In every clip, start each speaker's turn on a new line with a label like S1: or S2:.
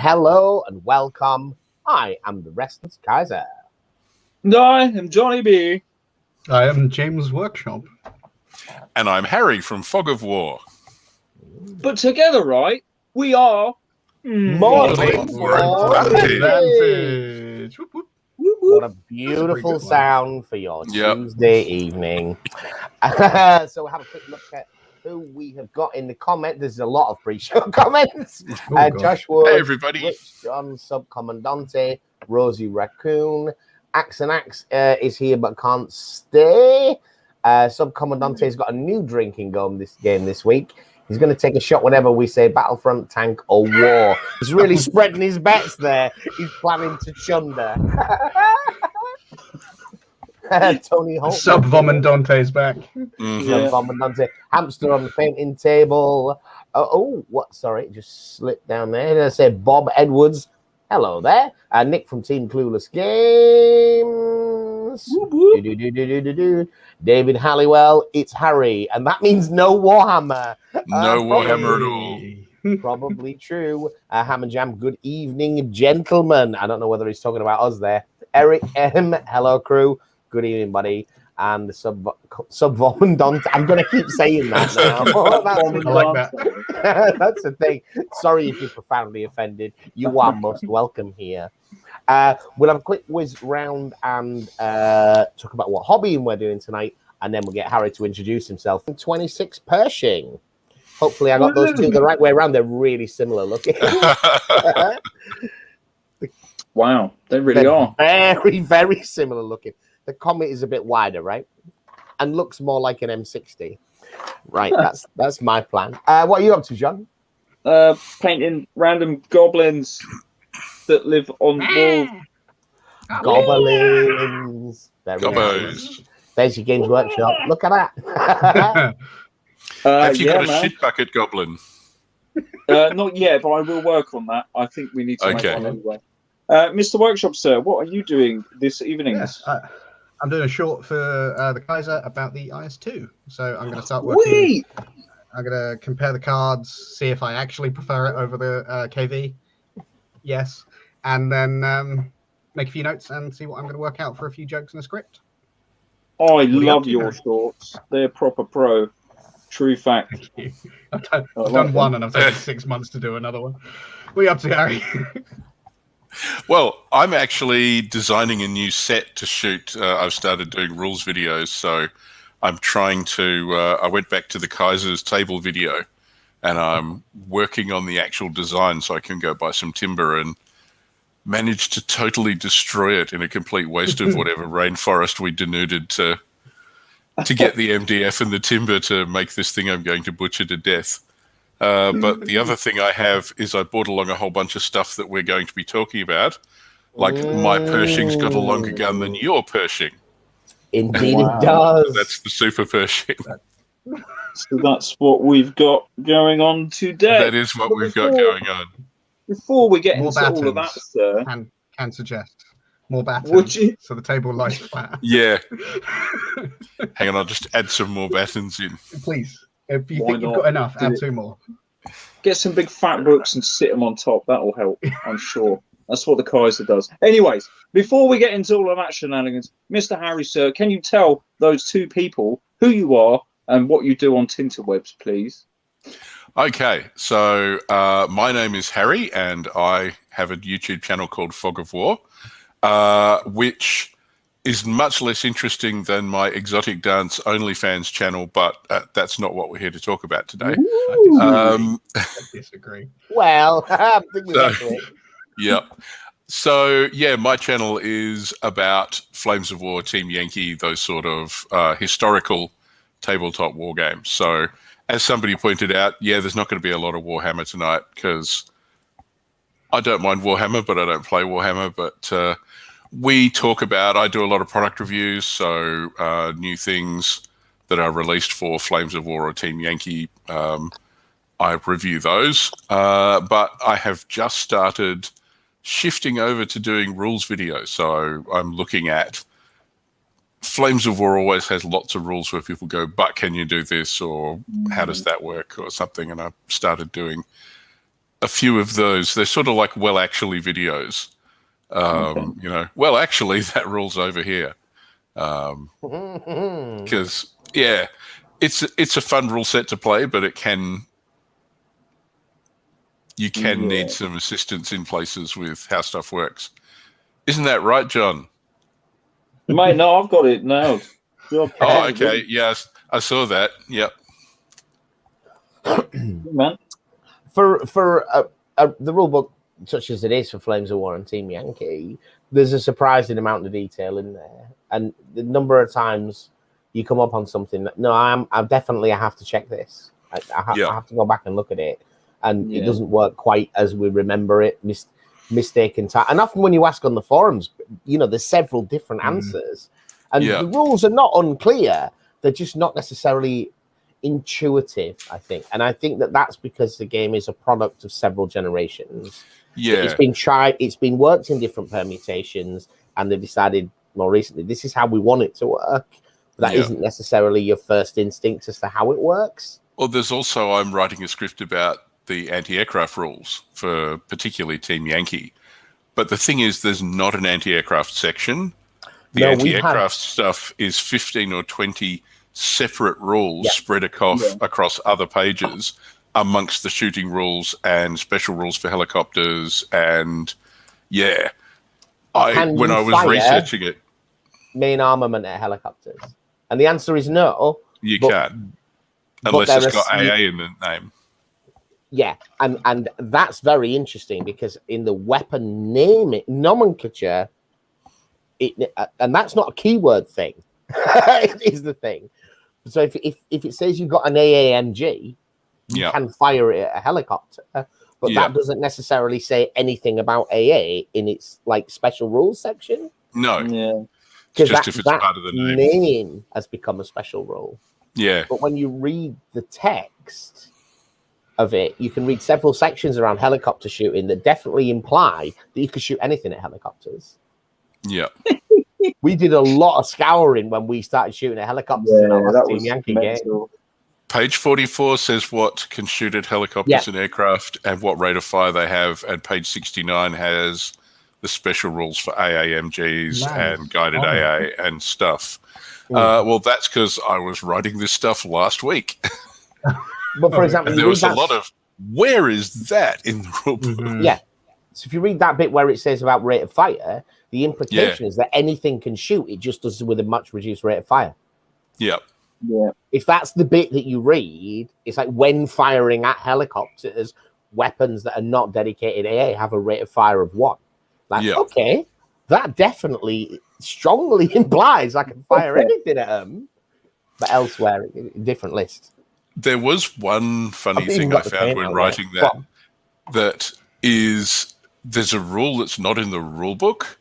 S1: Hello and welcome. I am the Restless Kaiser.
S2: And I am Johnny B.
S3: I am James Workshop.
S4: And I'm Harry from Fog of War.
S2: But together, right, we are...
S1: Morning
S4: for
S3: Advantage. Whoop, whoop.
S1: What a beautiful sound for your Tuesday evening. So we'll have a quick look at who we have got in the comment. There's a lot of pre-show comments. Josh Wood,
S4: hey everybody.
S1: Rich John, Subcommandante, Rosie Raccoon, Axe and Axe is here but can't stay. Subcommandante's got a new drinking game this week. He's going to take a shot whenever we say Battlefront, Tank, or War. He's really spreading his bets there. He's planning to chunder. Tony Holt.
S3: Subcomandante's back.
S1: Subcommandante. Hamster on the painting table. Sorry, it just slipped down there. Did I say Bob Edwards? Hello there. Nick from Team Clueless Games. David Halliwell. It's Harry, and that means no Warhammer.
S4: No Warhammer at all.
S1: Probably true. Ham and Jam. Good evening, gentlemen. I don't know whether he's talking about us there. Eric M. Hello, crew. Good evening, buddy. And the subcommandant. I'm going to keep saying that now.
S3: I like that.
S1: That's the thing. Sorry if you're profoundly offended. You are most welcome here. We'll have a quick whiz round and talk about what hobbying we're doing tonight, and then we'll get Harry to introduce himself. 26 Pershing. Hopefully I got those two the right way around. They're really similar looking.
S2: Wow, they really are.
S1: Very, very similar looking. The Comet is a bit wider, right? And looks more like an M60. Right, that's my plan. What are you up to, John?
S2: Painting random goblins that live on walls.
S1: Goblins.
S4: Gobbos.
S1: There's your Games Workshop. Look at that.
S4: Have you got a shit bucket goblin?
S2: Not yet, but I will work on that. I think we need to make one anyway. Mr. Workshop, sir, what are you doing this evening?
S3: Yes, I'm doing a short for the Kaiser about the IS-2. So I'm going to start working. I'm going to compare the cards, see if I actually prefer it over the KV. Yes. And then make a few notes and see what I'm going to work out for a few jokes in the script.
S2: I love your shorts. They're proper pro. True fact.
S3: Thank you. I've done one and I've taken 6 months to do another one. What are you up to, Harry?
S4: Well, I'm actually designing a new set to shoot. I've started doing rules videos, so I'm trying to... I went back to the Kaiser's table video, and I'm working on the actual design so I can go buy some timber and manage to totally destroy it in a complete waste of whatever rainforest we denuded to get the MDF and the timber to make this thing I'm going to butcher to death. But the other thing I have is I brought along a whole bunch of stuff that we're going to be talking about. Like my Pershing's got a longer gun than your Pershing.
S1: Indeed it does.
S4: That's the Super Pershing.
S2: So that's what we've got going on today.
S4: That is what we've got going on.
S2: Before we get
S3: More
S2: into
S3: battens,
S2: all of that, sir,
S3: can suggest more battens.
S2: Would you?
S3: So the table lies flat.
S4: Yeah. Hang on, I'll just add some more battens in.
S3: Please. If you
S2: Why
S3: think you've
S2: not?
S3: got enough, add 2 more.
S2: Get some big fat books and sit them on top. That'll help, I'm sure. That's what the Kaiser does. Anyways, before we get into all of that shenanigans, Mr. Harry, sir, can you tell those 2 people who you are and what you do on Tinterwebs, please?
S4: Okay, so my name is Harry, and I have a YouTube channel called Fog of War, which is much less interesting than my Exotic Dance OnlyFans channel, but that's not what we're here to talk about today.
S3: I disagree.
S1: Well, I think we're back to it.
S4: Yeah. So, yeah, my channel is about Flames of War, Team Yankee, those sort of historical tabletop war games. So, as somebody pointed out, yeah, there's not going to be a lot of Warhammer tonight because I don't mind Warhammer, but I don't play Warhammer. But we talk about, I do a lot of product reviews, so new things that are released for Flames of War or Team Yankee, I review those. But I have just started shifting over to doing rules videos. So I'm looking at Flames of War always has lots of rules where people go, but can you do this? Or how does that work? Or something. And I started doing a few of those. They're sort of like well actually videos. You know, well actually that rule's over here. Because it's a fun rule set to play, but you can need some assistance in places with how stuff works. Isn't that right, John?
S2: Mate, no, I've got it now.
S4: Oh, okay. Yes, I saw that. Yep.
S2: Man.
S1: For the rule book, such as it is for Flames of War and Team Yankee, there's a surprising amount of detail in there, and the number of times you come up on something that I have to check this. I have to go back and look at it, and it doesn't work quite as we remember it. Mistaken time, and often when you ask on the forums, you know, there's several different answers, and the rules are not unclear. They're just not necessarily intuitive, I think, and I think that's because the game is a product of several generations. It's been tried, it's been worked in different permutations, and they've decided more recently this is how we want it to work. But that isn't necessarily your first instinct as to how it works.
S4: Well, there's also, I'm writing a script about the anti-aircraft rules for particularly Team Yankee, but the thing is, there's not an anti-aircraft section. The anti-aircraft stuff is 15 or 20 separate rules spread across other pages amongst the shooting rules and special rules for helicopters. And when I was researching it,
S1: main armament at helicopters, and the answer is no.
S4: You can't, unless it's got AA in the name.
S1: Yeah, and that's very interesting because in the weapon naming nomenclature, and that's not a keyword thing. It is the thing. So if it says you've got an AAMG, you can fire it at a helicopter, but that doesn't necessarily say anything about AA in its like special rules section.
S4: No, because just if it's part of the
S1: name has become a special rule.
S4: Yeah,
S1: but when you read the text of it, you can read several sections around helicopter shooting that definitely imply that you could shoot anything at helicopters.
S4: Yeah.
S1: We did a lot of scouring when we started shooting at helicopters in our last Team Yankee game.
S4: Page 44 says what can shoot at helicopters and aircraft and what rate of fire they have, and page 69 has the special rules for AAMGs and guided AA and stuff. Well, that's because I was writing this stuff last week.
S1: But for example,
S4: and there was a lot of where is that in the rule book?
S1: Yeah. So if you read that bit where it says about rate of fire, the implication is that anything can shoot. It just does it with a much reduced rate of fire.
S4: Yep.
S2: Yeah.
S1: If that's the bit that you read, it's like when firing at helicopters, weapons that are not dedicated AA have a rate of fire of 1. Like, okay, that definitely strongly implies I can fire anything at them. But elsewhere, different list.
S4: There was one funny thing I found when writing that is there's a rule that's not in the rule book.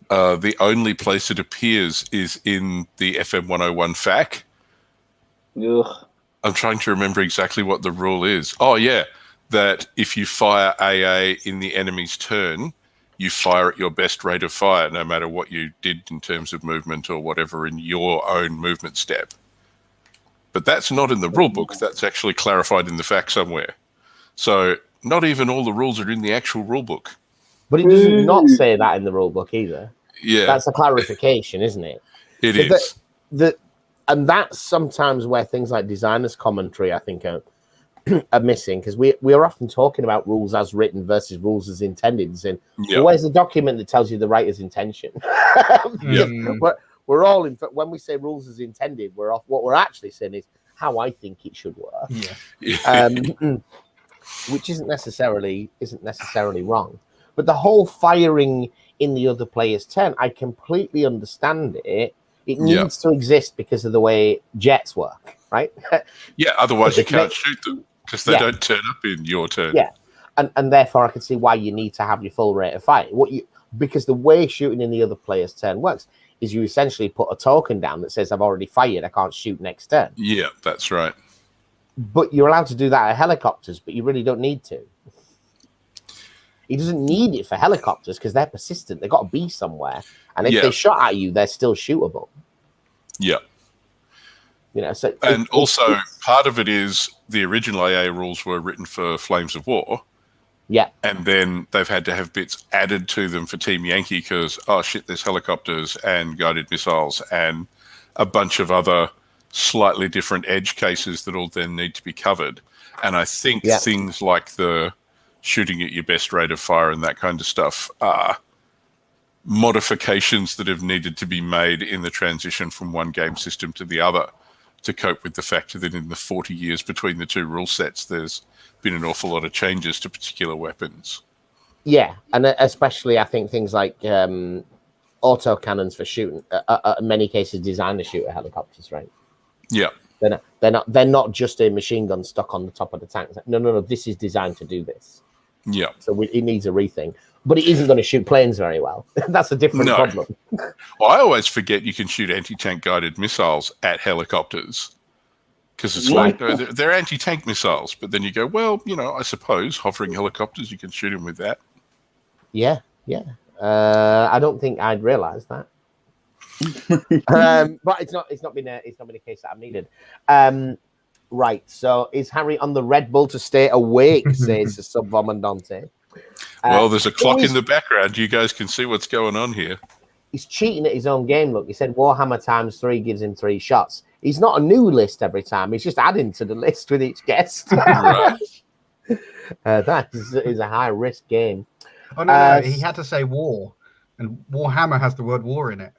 S4: The only place it appears is in the FM 101 FAQ.
S2: Ugh.
S4: I'm trying to remember exactly what the rule is. Oh, yeah, that if you fire AA in the enemy's turn, you fire at your best rate of fire, no matter what you did in terms of movement or whatever in your own movement step. But that's not in the rule book. That's actually clarified in the FAQ somewhere. So not even all the rules are in the actual rule book.
S1: But it does not say that in the rule book either.
S4: Yeah.
S1: That's a clarification, isn't it?
S4: It is.
S1: And that's sometimes where things like designers' commentary, I think, are missing, because we are often talking about rules as written versus rules as intended. And well, where's the document that tells you the writer's intention? We're all when we say rules as intended, we're off. What we're actually saying is how I think it should work, which isn't necessarily wrong. But the whole firing in the other player's turn, I completely understand it. It needs to exist because of the way jets work, right?
S4: Yeah, otherwise you can't shoot them because they don't turn up in your turn.
S1: Yeah, and therefore I can see why you need to have your full rate of fire. Because the way shooting in the other player's turn works is you essentially put a token down that says I've already fired, I can't shoot next turn.
S4: Yeah, that's right.
S1: But you're allowed to do that at helicopters, but you really don't need to. He doesn't need it for helicopters because they're persistent. They've got to be somewhere. And if they shot at you, they're still shootable.
S4: Yeah.
S1: You know, so
S4: also part of it is the original AA rules were written for Flames of War,
S1: Yeah.
S4: And then they've had to have bits added to them for Team Yankee because, oh shit, there's helicopters and guided missiles and a bunch of other slightly different edge cases that all then need to be covered. And I think things like the shooting at your best rate of fire and that kind of stuff are modifications that have needed to be made in the transition from one game system to the other to cope with the fact that in the 40 years between the two rule sets, there's been an awful lot of changes to particular weapons.
S1: Yeah, and especially I think things like auto cannons for shooting, in many cases designed to shoot at helicopters, right?
S4: Yeah.
S1: They're not just a machine gun stuck on the top of the tank. No, this is designed to do this.
S4: Yeah.
S1: So it needs a rethink. But it isn't going to shoot planes very well. That's a different problem.
S4: Well, I always forget you can shoot anti-tank guided missiles at helicopters because it's like they're anti-tank missiles. But then you go, well, I suppose hovering helicopters, you can shoot them with that.
S1: Yeah. I don't think I'd realised that. But it's not been a case that I've needed. Right. So is Harry on the Red Bull to stay awake? Says the Subvomandante.
S4: Well, there's a clock in the background. You guys can see what's going on here.
S1: He's cheating at his own game. Look, he said Warhammer times 3 gives him 3 shots. He's not a new list every time. He's just adding to the list with each guest.
S4: Right.
S1: That is a high risk game.
S3: Oh no, he had to say war, and Warhammer has the word war in it.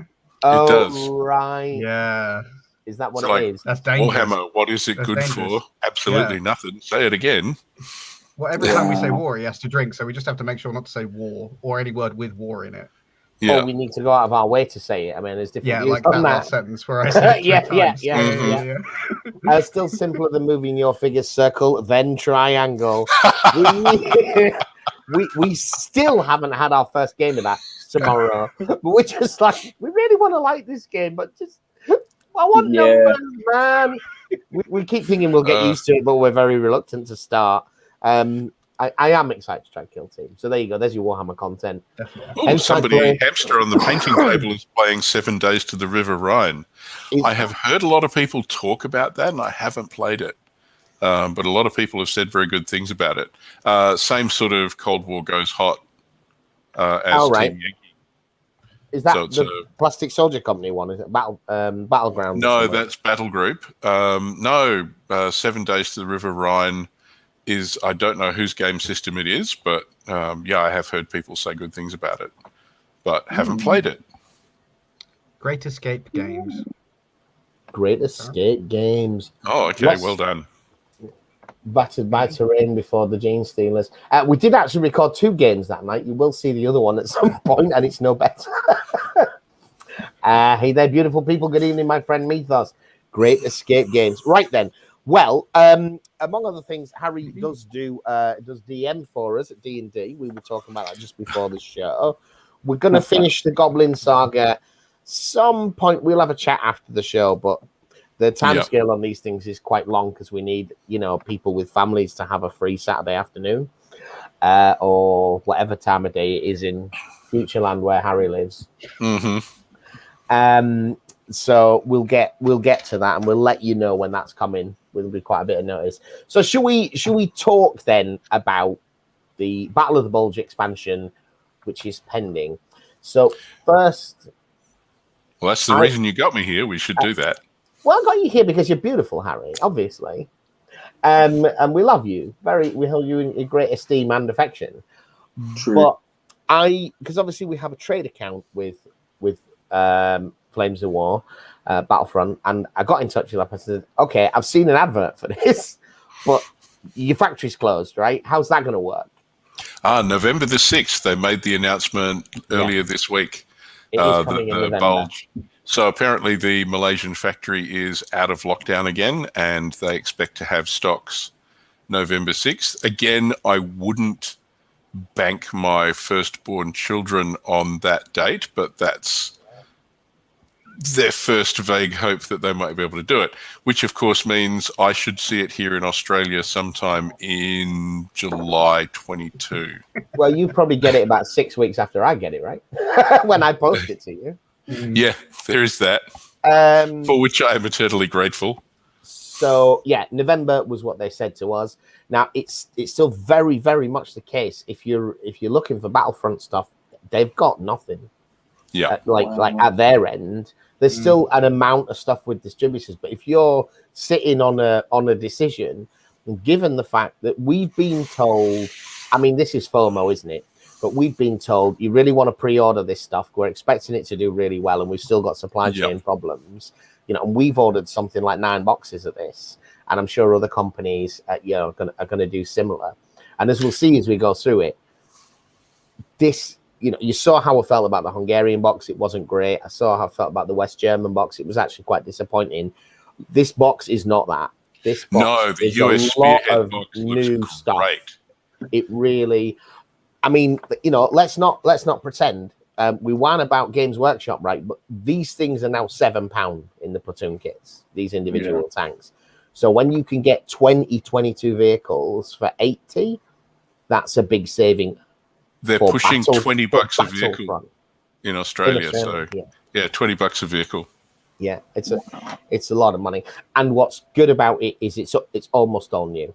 S1: Oh,
S4: it does.
S1: Right.
S3: Yeah.
S1: Is that what
S4: So,
S1: it is?
S3: That's dangerous.
S4: Warhammer, what is it good for? Absolutely nothing. Say it again.
S3: Well, every time we say war, he has to drink, so we just have to make sure not to say war or any word with war in it.
S4: Yeah.
S1: Or we need to go out of our way to say it. I mean, there's different views
S3: like
S1: on
S3: that
S1: that.
S3: last sentence where I said it
S1: yeah. Still simpler than moving your figure's circle, then triangle. we still haven't had our first game of that tomorrow. But we're just like, we really want to like this game, but just, I want numbers, man. We keep thinking we'll get used to it, but we're very reluctant to start. I am excited to try Kill Team. So there you go. There's your Warhammer content.
S4: Oh, somebody, Hamster on the painting table, is playing 7 Days to the River Rhine. I have heard a lot of people talk about that, and I haven't played it. But a lot of people have said very good things about it. Same sort of Cold War Goes Hot as Team Yankee.
S1: Is that the Plastic Soldier Company one? Is it Battleground?
S4: No, that's Battle Group. 7 Days to the River Rhine is, I don't know whose game system it is, but I have heard people say good things about it, but haven't played it.
S3: Great Escape Games.
S1: Great Escape Games.
S4: Oh, okay, well done.
S1: Battered by terrain before the Gene Stealers. We did actually record 2 games that night. You will see the other one at some point, and it's no better. Hey there, beautiful people. Good evening, my friend Mythos. Great Escape Games. Right then. Well, among other things, Harry does DM for us at D&D. We were talking about that just before the show. We're going to finish the Goblin Saga some point. We'll have a chat after the show, but the timescale on these things is quite long because we need, people with families to have a free Saturday afternoon or whatever time of day it is in Futureland where Harry lives.
S4: Mm-hmm.
S1: So we'll get to that, and we'll let you know when that's coming. Will be quite a bit of notice. So should we talk then about the Battle of the Bulge expansion, which is pending? So first,
S4: well, that's the reason you got me here. We should do that.
S1: Well, I got you here because you're beautiful, Harry, obviously. And we love you. We hold you in great esteem and affection.
S2: True.
S1: But because obviously we have a trade account with Flames of War, Battlefront, and I got in touch with them. I said, okay, I've seen an advert for this, but your factory's closed, right? How's that going to work?
S4: November the 6th, they made the announcement earlier this week.
S1: It is coming in November.
S4: Bulge. So apparently the Malaysian factory is out of lockdown again, and they expect to have stocks November 6th. Again, I wouldn't bank my firstborn children on that date, but that's their first vague hope that they might be able to do it, which of course means I should see it here in Australia sometime in July 22.
S1: Well, you probably get it about 6 weeks after I get it, right? When I post it to you.
S4: Yeah, there is that, for which I am eternally grateful.
S1: So yeah, November was what they said to us. Now it's still very, very much the case. If you're looking for Battlefront stuff, they've got nothing.
S4: Yeah,
S1: like at their end, there's still an amount of stuff with distributors. But if you're sitting on a decision, and given the fact that we've been told, I mean, this is FOMO, isn't it? But we've been told you really want to pre-order this stuff. We're expecting it to do really well, and we've still got supply chain problems. You know, and we've ordered something like 9 boxes of this, and I'm sure other companies, are going to do similar. And as we'll see as we go through it, this, you saw how I felt about the Hungarian box. It wasn't great. I saw how I felt about the West German box. It was actually quite disappointing. This box is not that. This box
S4: the
S1: is
S4: US
S1: a lot
S4: Spearhead
S1: of
S4: box
S1: new
S4: looks
S1: stuff.
S4: great.
S1: It really, I mean, let's not pretend. We whine about Games Workshop, right? But these things are now £7 in the platoon kits, these individual tanks. So when you can get 22 vehicles for 80, that's a big saving.
S4: They're pushing $20 a vehicle in Australia. So yeah, $20 a vehicle.
S1: Yeah, it's a lot of money. And what's good about it is it's almost all new.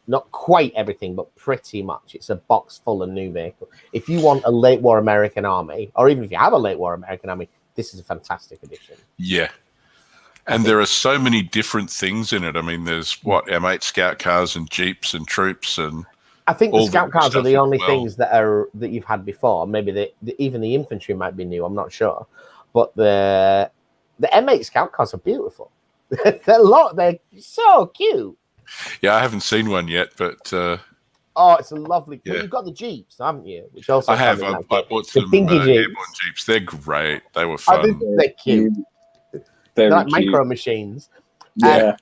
S1: Not quite everything, but pretty much. It's a box full of new vehicles. If you want a late war American army, or even if you have a late war American army, this is a fantastic addition.
S4: Yeah. And there are so many different things in it. I mean, there's M8 scout cars and jeeps and troops, and
S1: I think the scout cars are the only things that you've had before. Maybe even the infantry might be new. I'm not sure, but the M8 scout cars are beautiful. They're so cute.
S4: Yeah, I haven't seen one yet, but
S1: it's a lovely.
S4: Yeah.
S1: Well, you've got the Jeeps, haven't you? Which also
S4: I have. I bought some airborne Jeeps. They're great. They were fun.
S1: They're cute. They're like micro machines.
S2: Yeah.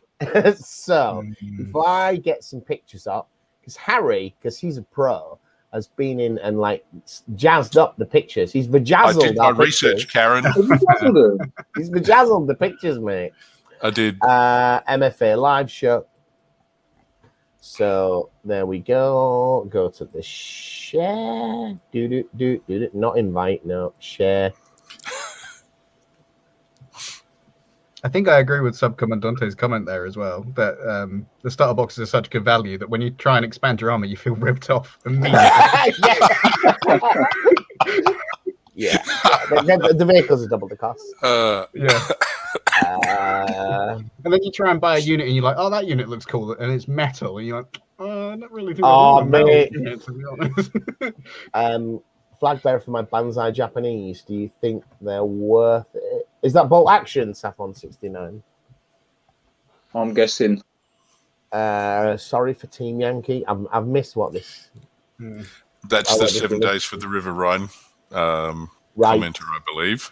S1: So if I get some pictures up, because Harry, because he's a pro, has been in and like jazzed up the pictures. He's bejazzled.
S4: I did my research, Karen.
S1: He's bejazzled the pictures, mate.
S4: I did.
S1: MfA Live Show. So there we go. Go to the share. Do. Not invite. No, share.
S3: I think I agree with Subcommandante's comment there as well, that the starter boxes are such good value that when you try and expand your army, you feel ripped off immediately.
S1: Yeah. The vehicles are double the cost.
S3: And then you try and buy a unit and you're like, oh, that unit looks cool, and it's metal, and you're like, I don't really think
S1: mate.
S3: Unit, to be honest.
S1: Flag bearer for my Banzai Japanese. Do you think they're worth it? Is that bolt action, Saffron 69?
S2: I'm guessing.
S1: Sorry for Team Yankee. I've missed what this.
S4: That's the 7 days for the River Rhine commenter, I believe.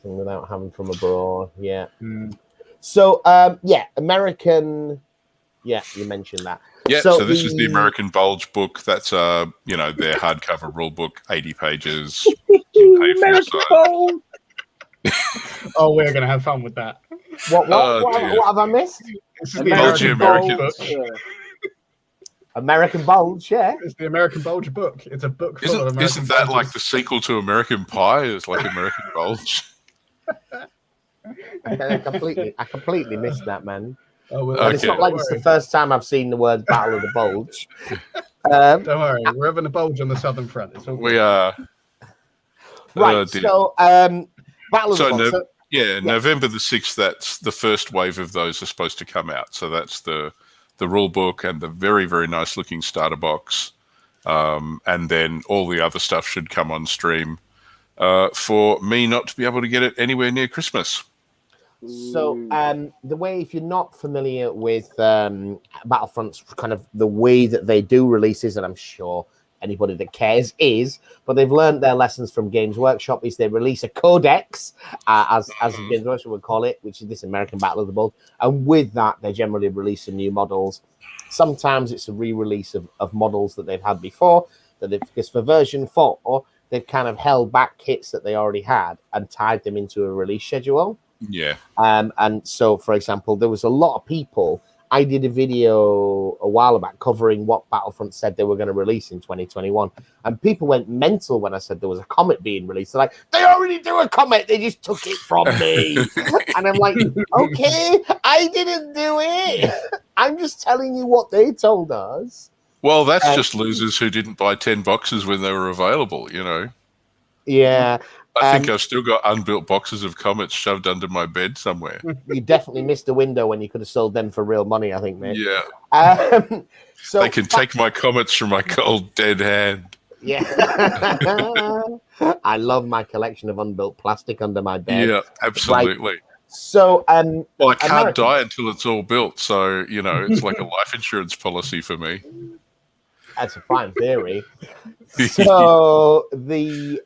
S1: Without having from abroad, yeah. So, American. Yeah, you mentioned that.
S4: Yeah, so this is the American Bulge book. That's their hardcover rule book, 80 pages.
S2: American Bulge.
S3: Oh, we're gonna have fun with that.
S1: What have I missed?
S3: This is the American Bulge book.
S1: American Bulge, yeah.
S3: It's the American Bulge book. It's a book full of American
S4: Isn't that
S3: Bulges.
S4: like the sequel to American Pie? It's like American Bulge.
S1: I completely missed that, man.
S3: Oh, well,
S1: and it's not like it's the first time I've seen the word Battle of the Bulge.
S3: Don't worry, we're having a bulge on the southern front. It's all good.
S4: We are.
S1: Right, so Battle of the Bulge.
S4: November the 6th, that's the first wave of those are supposed to come out. So that's the rule book and the very, very nice looking starter box. And then all the other stuff should come on stream for me not to be able to get it anywhere near Christmas.
S1: So the way, if you're not familiar with Battlefront's kind of the way that they do releases, and I'm sure anybody that cares is, but they've learned their lessons from Games Workshop, is they release a codex, as Games Workshop would call it, which is this American Battle of the Bulge, and with that they generally release some new models. Sometimes it's a re-release of models that they've had before, because for version 4 they've kind of held back kits that they already had and tied them into a release schedule.
S4: Yeah.
S1: And so, for example, there was a lot of people I did a video a while back covering what Battlefront said they were going to release in 2021. And people went mental when I said there was a comet being released. They're like, they already do a comet. They just took it from me. And I'm like, okay, I didn't do it. I'm just telling you what they told us.
S4: Well, that's just losers who didn't buy 10 boxes when they were available, you know.
S1: Yeah.
S4: I think I've still got unbuilt boxes of comets shoved under my bed somewhere.
S1: You definitely missed a window when you could have sold them for real money, I think, mate.
S4: Yeah.
S1: So
S4: they can take my comets from my cold, dead hand.
S1: Yeah. I love my collection of unbuilt plastic under my bed.
S4: Yeah, absolutely.
S1: Right. So,
S4: well, I can't die until it's all built. So, you know, it's like a life insurance policy for me.
S1: That's a fine theory. So, the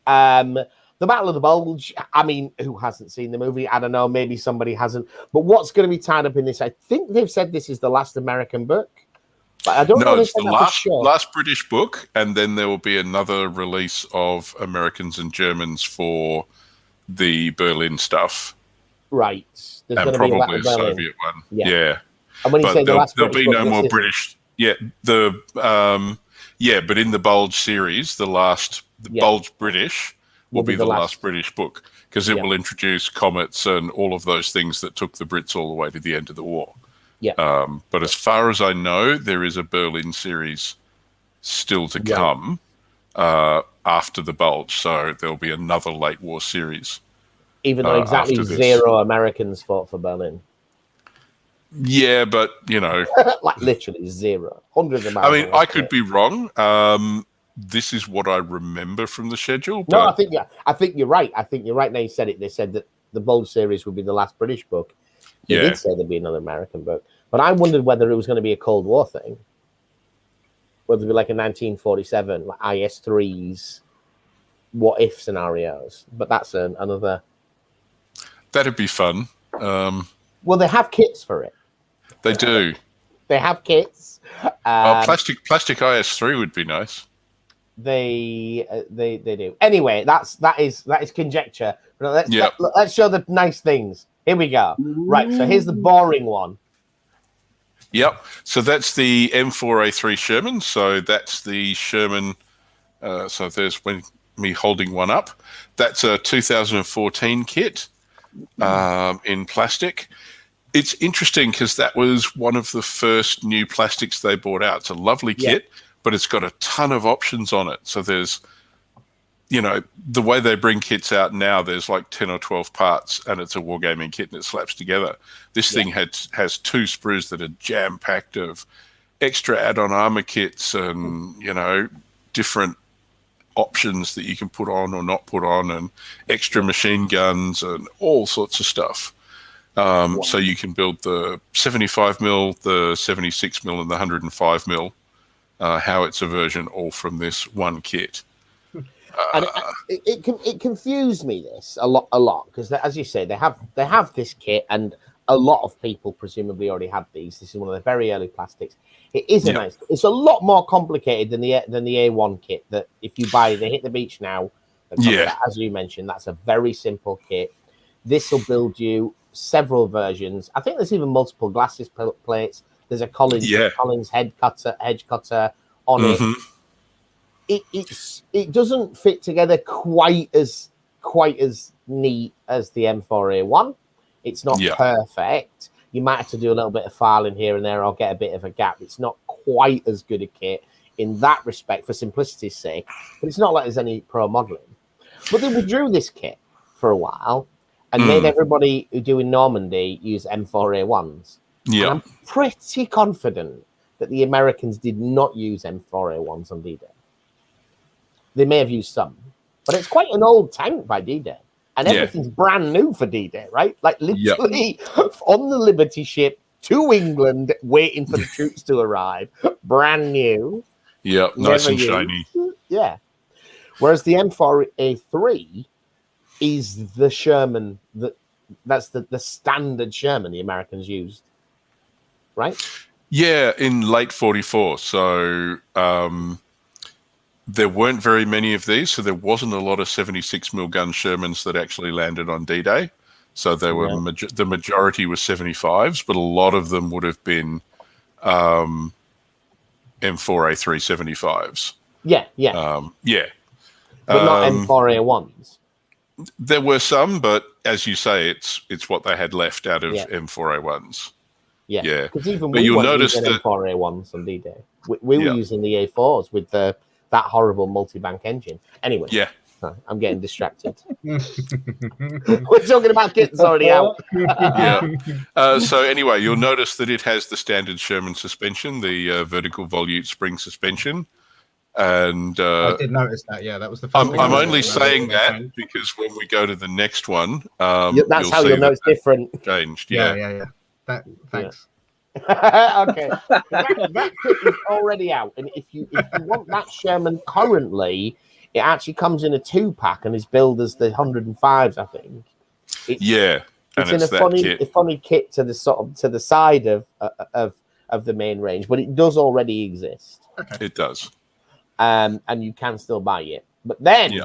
S1: Battle of the Bulge, I mean, who hasn't seen the movie? I don't know, maybe somebody hasn't. But what's going to be tied up in this? I think they've said this is the last American book. But I don't know.
S4: No, it's the last British book, and then there will be another release of Americans and Germans for the Berlin stuff.
S1: Right.
S4: There's and probably a Soviet one. Yeah.
S1: And when you say
S4: there'll be no more British. Yeah, but in the Bulge series, the Bulge British will be the last British book, because it will introduce comets and all of those things that took the Brits all the way to the end of the war.
S1: Yeah.
S4: But as far as I know, there is a Berlin series still to come after the Bulge, so there'll be another late war series.
S1: Even though exactly 0 Americans fought for Berlin.
S4: Yeah, but, you know.
S1: Like literally 0. Hundreds of miles.
S4: I mean, I could be wrong. This is what I remember from the schedule. But...
S1: No, I think you're right. I think you're right now you said it. They said that the Bulge series would be the last British book. They did say there'd be another American book. But I wondered whether it was going to be a Cold War thing. Whether it would be like a 1947, like IS-3s, what-if scenarios. But that's another...
S4: That'd be fun.
S1: Well, they have kits for it.
S4: They do.
S1: They have kits.
S4: Plastic IS-3 would be nice.
S1: They do. Anyway, that is conjecture. Let's show the nice things. Here we go. Right, so here's the boring one.
S4: Yep. So that's the M4A3 Sherman. So that's the Sherman. So there's me holding one up. That's a 2014 kit in plastic. It's interesting because that was one of the first new plastics they brought out. It's a lovely kit, but it's got a ton of options on it. So there's, you know, the way they bring kits out now, there's like 10 or 12 parts and it's a wargaming kit and it slaps together. This thing has 2 sprues that are jam-packed of extra add-on armor kits and, you know, different options that you can put on or not put on, and extra machine guns and all sorts of stuff. So you can build the 75mm, the 76mm and the 105mm howitzer version all from this one kit.
S1: And it confused me this a lot because, as you say, they have this kit, and a lot of people presumably already had these. This is one of the very early plastics. It is a nice. It's a lot more complicated than the A1 kit that if you buy, they hit the beach now. As you mentioned, that's a very simple kit. This will build you several versions. I think there's even multiple glasses plates. There's a Collins hedge cutter on it. It doesn't fit together quite as neat as the M4A1. It's not perfect. You might have to do a little bit of filing here and there or get a bit of a gap. It's not quite as good a kit in that respect for simplicity's sake, but it's not like there's any pro modeling. But they withdrew this kit for a while and made everybody who do in Normandy use M4A1s.
S4: Yeah.
S1: And I'm pretty confident that the Americans did not use M4A1s on D-Day. They may have used some, but it's quite an old tank by D-Day. And everything's brand new for D-Day, right? Like literally on the Liberty ship to England, waiting for the troops to arrive. Brand new.
S4: Yeah, nice and shiny.
S1: Yeah. Whereas the M4A3 is the Sherman, that's the standard Sherman the Americans used, right?
S4: Yeah, in late 44. So there weren't very many of these, so there wasn't a lot of 76mm gun Shermans that actually landed on D-Day. So they were the majority were 75s, but a lot of them would have been M4A3 75s.
S1: Yeah.
S4: But
S1: not M4A1s.
S4: There were some, but as you say, it's what they had left out of M4A1s.
S1: Yeah. Because even
S4: but
S1: we
S4: you'll
S1: weren't
S4: notice
S1: using
S4: that
S1: M4A1s on D-Day. We were using the A4s with that horrible multi-bank engine. Anyway.
S4: Yeah.
S1: I'm getting distracted. We're talking about kits already out.
S4: So anyway, you'll notice that it has the standard Sherman suspension, the vertical volute spring suspension. And
S3: I did notice that. Yeah, that was the.
S4: I'm only saying that because when we go to the next one,
S1: that's how you'll know it's different.
S4: Changed.
S3: Yeah. Thanks.
S1: Okay, that kit is already out, and if you want that Sherman currently, it actually comes in a 2-pack and is billed as the 105s, I think. It's in a funny kit to the side of the main range, but it does already exist.
S3: Okay.
S4: It does.
S1: And you can still buy it. But then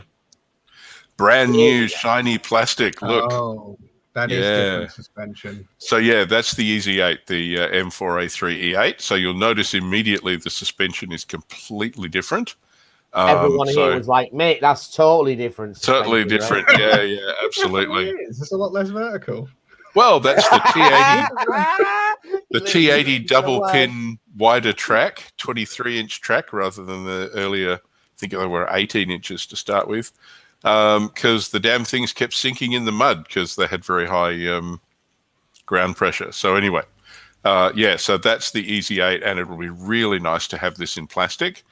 S4: brand new shiny plastic. Look.
S3: Oh, that is different suspension.
S4: So that's the Easy 8, the M4A3 E8. So you'll notice immediately the suspension is completely different.
S1: Everyone here was like, mate, that's totally different.
S4: Totally different. Right? Yeah, absolutely.
S3: Is this a lot less vertical?
S4: Well, that's the T80. The T80 double pin wider track, 23-inch track rather than the earlier, I think they were 18 inches to start with, because the damn things kept sinking in the mud because they had very high ground pressure. So anyway, so that's the Easy 8, and it will be really nice to have this in plastic.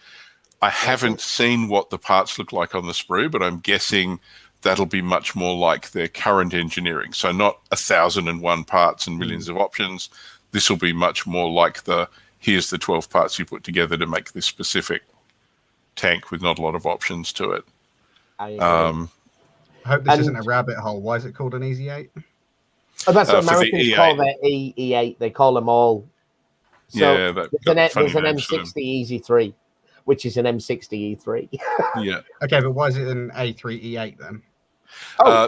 S4: I haven't seen what the parts look like on the sprue, but I'm guessing that'll be much more like their current engineering. So not 1,001 parts and millions of options. This will be much more like here's the 12 parts you put together to make this specific tank with not a lot of options to it.
S3: I hope this isn't a rabbit hole. Why is it called an Easy 8?
S1: Oh, that's what Americans call their E8. They call them all. So there's an M60 Easy 3. Which is an M60 E3.
S3: Okay, but why is it an A3 E8 then?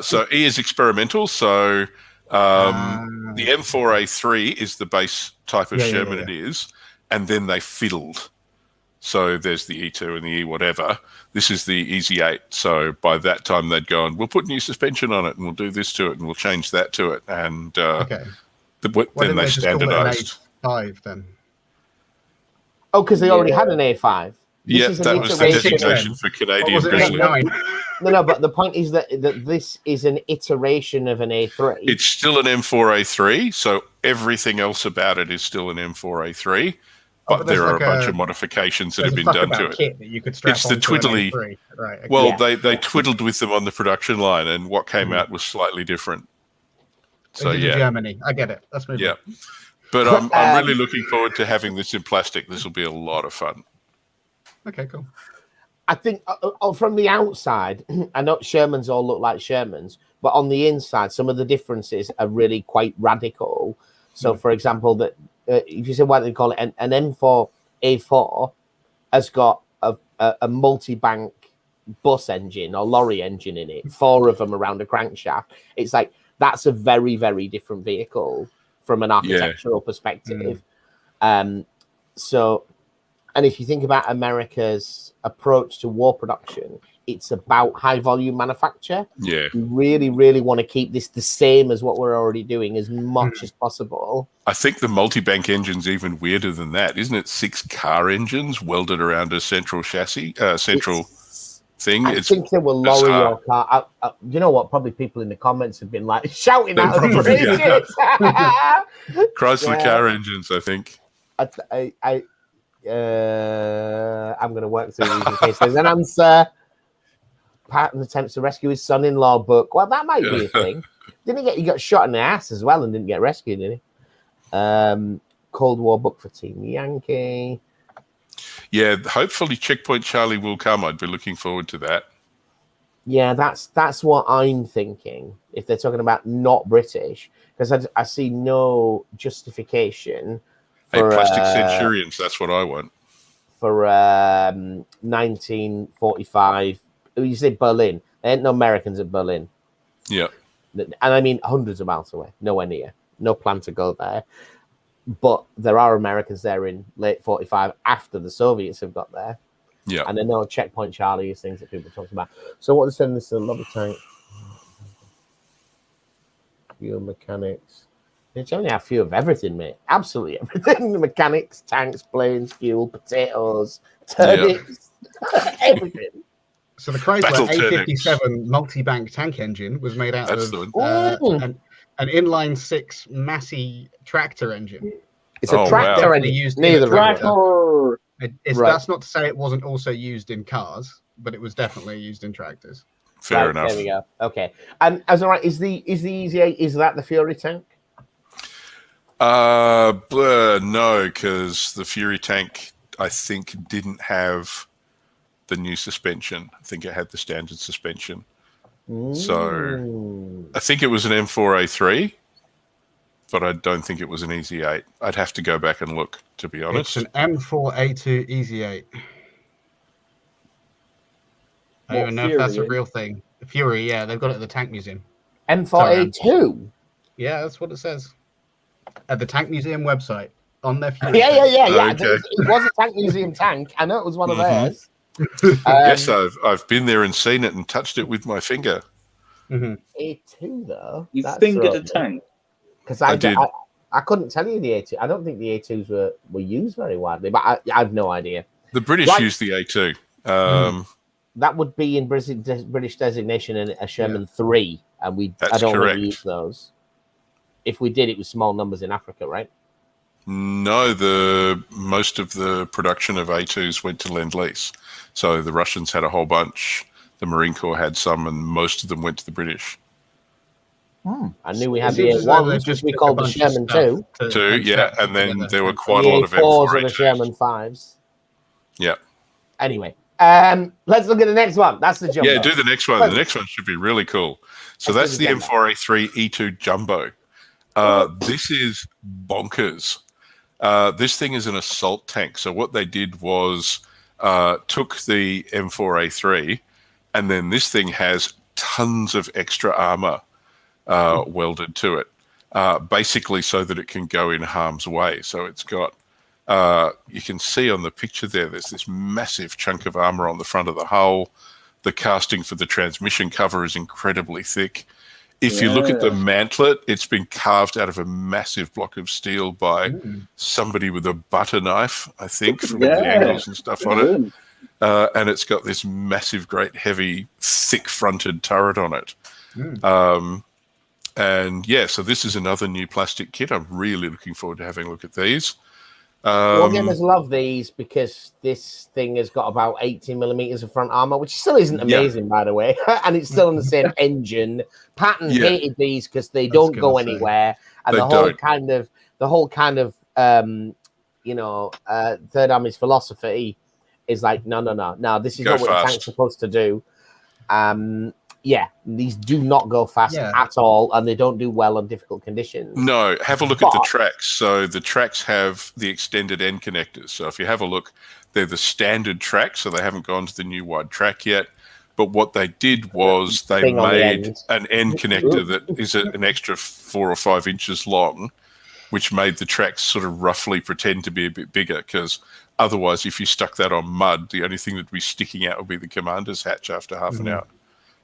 S4: So E is experimental. So the M4A3 is the base type of Sherman it is, and then they fiddled. So there's the E2 and the E whatever. This is the Easy 8. So by that time they'd gone, we'll put new suspension on it, and we'll do this to it, and we'll change that to it, and then they standardized.
S3: A5 then.
S1: Oh, because they already had an A5.
S4: That was the designation for Canadian Grizzly.
S1: No, but the point is that this is an iteration of an A3.
S4: It's still an M4A3, so everything else about it is still an M4A3, but there are a bunch of modifications that have been done to it.
S3: Kit that you could strap
S4: it's the twiddly.
S3: Right, okay.
S4: Well, they twiddled with them on the production line, and what came out was slightly different. So
S3: Germany, I get it. That's moving.
S4: But I'm really looking forward to having this in plastic. This will be a lot of fun.
S3: Okay, cool.
S1: I think from the outside, I know Shermans all look like Shermans, but on the inside, some of the differences are really quite radical. So, for example, that if you say what they call it, an M4 A4 has got a multi-bank bus engine or lorry engine in it, 4 of them around a crankshaft. It's like that's a very, very different vehicle from an architectural perspective. And if you think about America's approach to war production, it's about high volume manufacture.
S4: Yeah.
S1: We really, really want to keep this the same as what we're already doing as much as possible.
S4: I think the multi-bank engine's even weirder than that, isn't it? 6 car engines welded around a central chassis, thing.
S1: I think they were lorry or car. You know what? Probably people in the comments have been like shouting at us for ages.
S4: Chrysler car engines, I think.
S1: I'm going to work through these in case there's an answer. Patton attempts to rescue his son-in-law book. Well, that might be a thing. He got shot in the ass as well and didn't get rescued, did he? Cold War book for Team Yankee.
S4: Yeah, hopefully Checkpoint Charlie will come. I'd be looking forward to that.
S1: Yeah, that's what I'm thinking. If they're talking about not British, because I see no justification. For,
S4: Plastic Centurions, that's what I want.
S1: For 1945, you say Berlin. There ain't no Americans at Berlin.
S4: Yeah.
S1: and I mean hundreds of miles away, nowhere near, no plan to go there. But there are Americans there in late 45 after the Soviets have got there.
S4: Yeah.
S1: And I know Checkpoint Charlie is things that people talk about. So what they're saying, this is a lobby tank. Fuel mechanics. It's only a few of everything, mate. Absolutely everything. The mechanics, tanks, planes, fuel, potatoes, turnips, everything.
S3: So the Chrysler A57 multi-bank tank engine was made out of an inline-six Massey tractor engine.
S1: It's a tractor engine.
S3: Used
S1: Neither
S3: tractor. That's not to say it wasn't also used in cars, but it was definitely used in tractors.
S4: Fair enough.
S1: There we go. Okay. And as all right, is the Easy 8, is that the Fury tank?
S4: No, because the Fury tank, I think, didn't have the new suspension. I think it had the standard suspension. So I think it was an M4A3, but I don't think it was an Easy 8. I'd have to go back and look, to be honest.
S3: It's an M4A2 Easy 8. I don't even know if that's a real thing. Fury, yeah, they've got it at the Tank Museum.
S1: M4A2?
S3: Yeah, that's what it says. At the Tank Museum website, on their Fury.
S1: Yeah.
S4: Okay.
S1: It was a Tank Museum tank. I know it was one of theirs.
S4: Yes, I've been there and seen it and touched it with my finger.
S1: A2, though?
S2: You fingered a tank?
S1: Because I couldn't tell you the A2. I don't think the A2s were used very widely, but I have no idea.
S4: The British used the A2.
S1: That would be in British designation and a Sherman 3, and I don't want to use those. If we did, it was small numbers in Africa, right?
S4: No, most of the production of A2s went to Lend-Lease. So the Russians had a whole bunch, the Marine Corps had some, and most of them went to the British.
S1: I knew we had the A1s, which we called the Sherman 2.
S4: And then there were quite a lot of
S1: M4s and the Sherman 5s.
S4: Yeah.
S1: Anyway, let's look at the next one. That's the Jumbo.
S4: Yeah, do the next one. The next one should be really cool. So that's the M4A3 E2 Jumbo. This is bonkers. This thing is an assault tank. So what they did was took the M4A3, and then this thing has tons of extra armor welded to it, basically so that it can go in harm's way. So it's got, you can see on the picture there's this massive chunk of armor on the front of the hull. The casting for the transmission cover is incredibly thick. If you look at the mantlet, it's been carved out of a massive block of steel by somebody with a butter knife, I think, from the angles and stuff on it. And it's got this massive, great, heavy, thick-fronted turret on it. So this is another new plastic kit. I'm really looking forward to having a look at these.
S1: Wargamers love these because this thing has got about 80 millimeters of front armor, which still isn't amazing, by the way. And it's still on the same engine. Patton hated these because they don't go anywhere. And the whole kind of Third Army's philosophy is like, no, this is not what the tank's supposed to do. These do not go fast at all, and they don't do well on difficult conditions.
S4: No, have a look at the tracks. So the tracks have the extended end connectors. So if you have a look, they're the standard tracks, so they haven't gone to the new wide track yet. But what they did was they made an end connector that is an extra 4 or 5 inches long, which made the tracks sort of roughly pretend to be a bit bigger, because otherwise, if you stuck that on mud, the only thing that would be sticking out would be the commander's hatch after half an hour,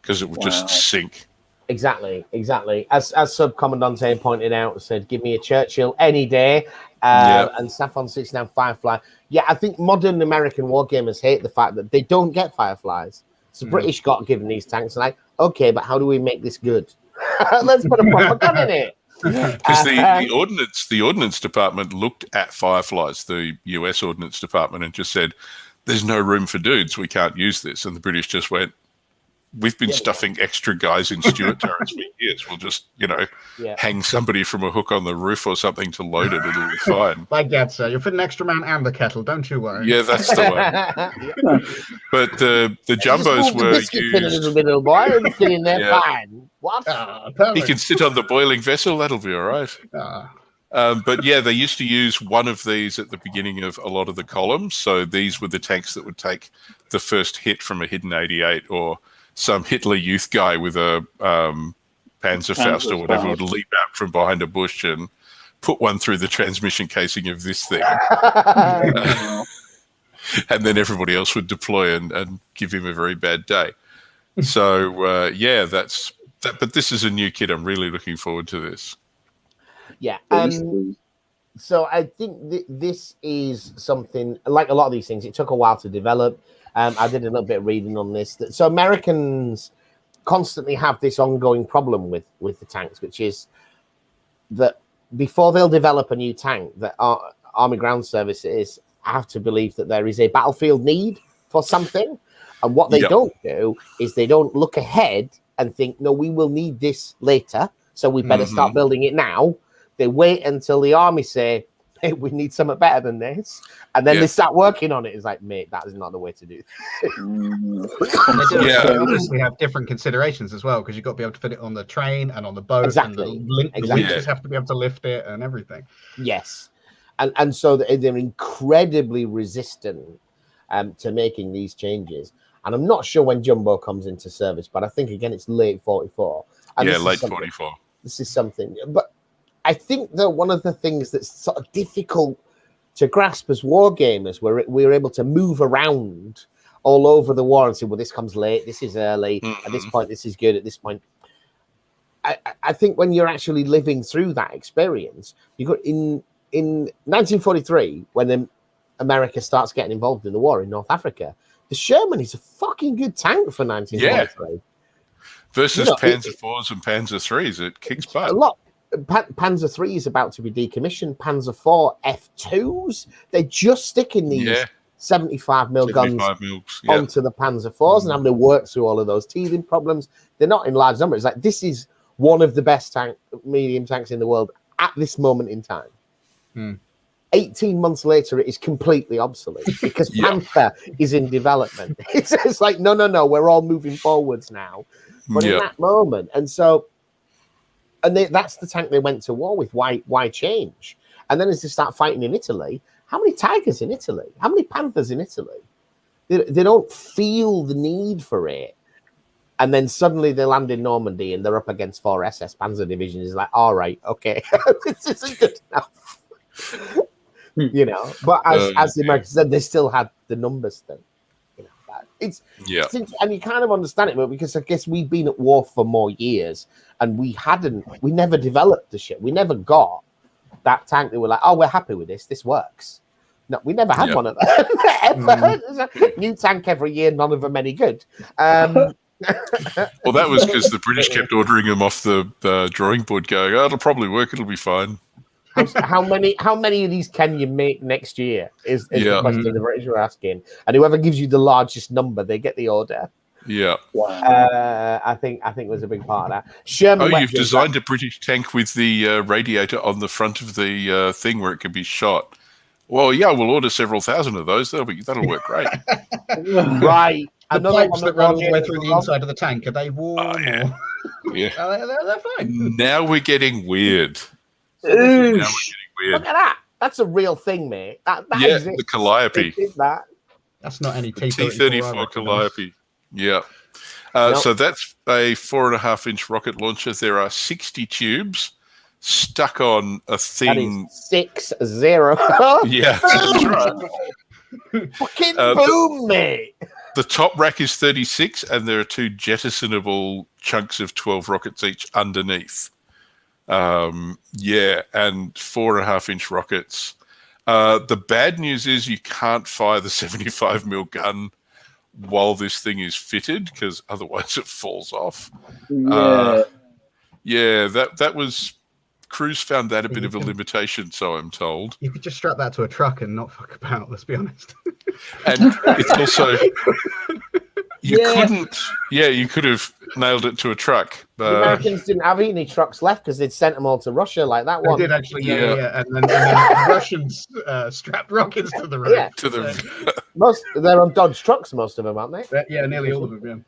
S4: because it would just sink.
S1: Exactly. As Subcommandante pointed out, said, give me a Churchill any day. And Saffron 69 Firefly. Yeah, I think modern American wargamers hate the fact that they don't get Fireflies. So British got given these tanks, and like, okay, but how do we make this good? Let's put a proper gun in it.
S4: Because the ordnance department looked at Fireflies, the US Ordnance Department, and just said, there's no room for dudes, we can't use this. And the British just went, we've been stuffing extra guys in Stuart turrets for years. We'll just, hang somebody from a hook on the roof or something to load it. It'll be fine.
S3: Like that, sir. You'll fit an extra man and the kettle. Don't you worry.
S4: Yeah, that's the one. But the Jumbos were used.
S1: A little bit, little boy. And fit in there fine. What?
S4: He can sit on the boiling vessel. That'll be all right. But yeah, they used to use one of these at the beginning of a lot of the columns. So these were the tanks that would take the first hit from a hidden 88 or some Hitler Youth guy with a Panzerfaust or whatever would leap out from behind a bush and put one through the transmission casing of this thing. And then everybody else would deploy and give him a very bad day. So, yeah, that's that. But this is a new kit. I'm really looking forward to this.
S1: Yeah. So I think this is something, like a lot of these things, it took a while to develop. I did a little bit of reading on this. So Americans constantly have this ongoing problem with the tanks, which is that before they'll develop a new tank, that Army Ground Services have to believe that there is a battlefield need for something. And what they don't do is they don't look ahead and think, no, we will need this later, so we better start building it now. They wait until the army say, hey, we need something better than this. And then they start working on it. It's like, mate, that is not the way to do it.
S3: They obviously have different considerations as well, because you've got to be able to fit it on the train and on the boat. And the winches have to be able to lift it and everything.
S1: Yes. And so they're incredibly resistant to making these changes. And I'm not sure when Jumbo comes into service, but I think, again, it's late 44. And
S4: late 44.
S1: This is something. But I think that one of the things that's sort of difficult to grasp as war gamers, we're able to move around all over the war and say, well, this comes late, this is early, at this point, this is good, at this point. I think when you're actually living through that experience, you got in 1943, when America starts getting involved in the war in North Africa, the Sherman is a fucking good tank for 1943.
S4: Yeah. Versus Panzer IVs and Panzer IIIs, it kicks butt.
S1: A lot. Panzer III is about to be decommissioned. Panzer IV F2s, they're just sticking these 75mm guns onto the Panzer IVs and having to work through all of those teething problems. They're not in large numbers. Like, this is one of the best medium tanks in the world at this moment in time. 18 months later, it is completely obsolete because Panther is in development. It's like, no, we're all moving forwards now. But in that moment, that's the tank they went to war with. Why change? And then as they start fighting in Italy, how many Tigers in Italy? How many Panthers in Italy? They don't feel the need for it. And then suddenly they land in Normandy and they're up against 4 SS Panzer divisions. It's like, all right, okay, this isn't good enough. But as the Americans said, they still had the numbers thing. It's and you kind of understand it, but because I guess we've been at war for more years and we never developed the shit. We never got that tank that we're like, oh, we're happy with this works. No, we never had one of them ever. New tank every year, none of them any good.
S4: Well, that was because the British kept ordering them off the drawing board, going, "Oh, it'll probably work. It'll be fine."
S1: How many of these can you make next year? Is the question the British are asking, and whoever gives you the largest number, they get the order.
S4: Yeah.
S1: Wow. I think was a big part of that. Sherman
S4: you've designed a British tank with the radiator on the front of the thing where it can be shot. Well, yeah, we'll order several thousand of those. That'll work great.
S1: Right.
S3: The pipes that run all the way through the inside of the tank, are they warm?
S4: Yeah.
S3: They're fine.
S4: Now we're getting weird.
S1: Look at that. That's a real thing, mate. That exists.
S4: The Calliope.
S3: That's not any
S4: T-34 Calliope. Yeah. So that's a 4.5-inch rocket launcher. There are 60 tubes stuck on a thing.
S1: That is 60.
S4: Yeah, that's right.
S1: Fucking boom, mate.
S4: The top rack is 36, and there are 2 jettisonable chunks of 12 rockets each underneath. And 4.5-inch rockets. The bad news is you can't fire the 75mm gun while this thing is fitted, because otherwise it falls off. That was... Crews found that a bit of a limitation, so I'm told.
S3: You could just strap that to a truck and not fuck about, let's be honest.
S4: And it's also... You could have nailed it to a truck.
S1: The Americans didn't have any trucks left because they'd sent them all to Russia, like that one.
S3: They did actually, and then the Russians strapped rockets to the road.
S1: Yeah.
S4: To the...
S1: They're on Dodge trucks, most of them, aren't they?
S3: Yeah, nearly all of them,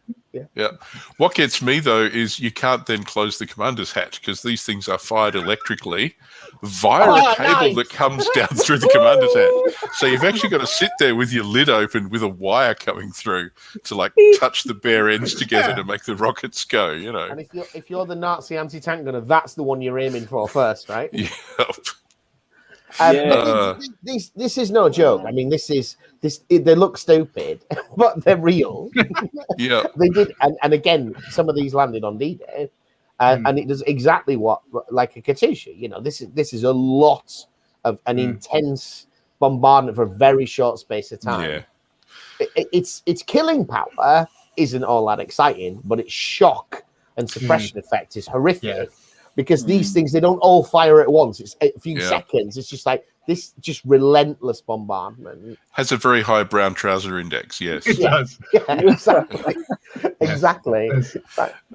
S4: Yeah. What gets me, though, is you can't then close the commander's hatch because these things are fired electrically via a cable that comes down through the commander's hatch. So you've actually got to sit there with your lid open with a wire coming through to, touch the bare ends together to make the rockets go, you know.
S1: And if you're the Nazi anti-tank gunner, that's the one you're aiming for first, right?
S4: Yep.
S1: This is no joke. I mean, they look stupid, but they're real.
S4: Yeah.
S1: They did, and again, some of these landed on D-Day, and it does exactly what like a Katyusha. You know, this is a lot of an intense bombardment for a very short space of time.
S4: Yeah.
S1: Its killing power isn't all that exciting, but its shock and suppression effect is horrific because these things, they don't all fire at once. It's a few seconds. It's just like this, just relentless bombardment.
S4: Has a very high brown trouser index. Yes,
S3: It does.
S1: Yeah, exactly. Exactly.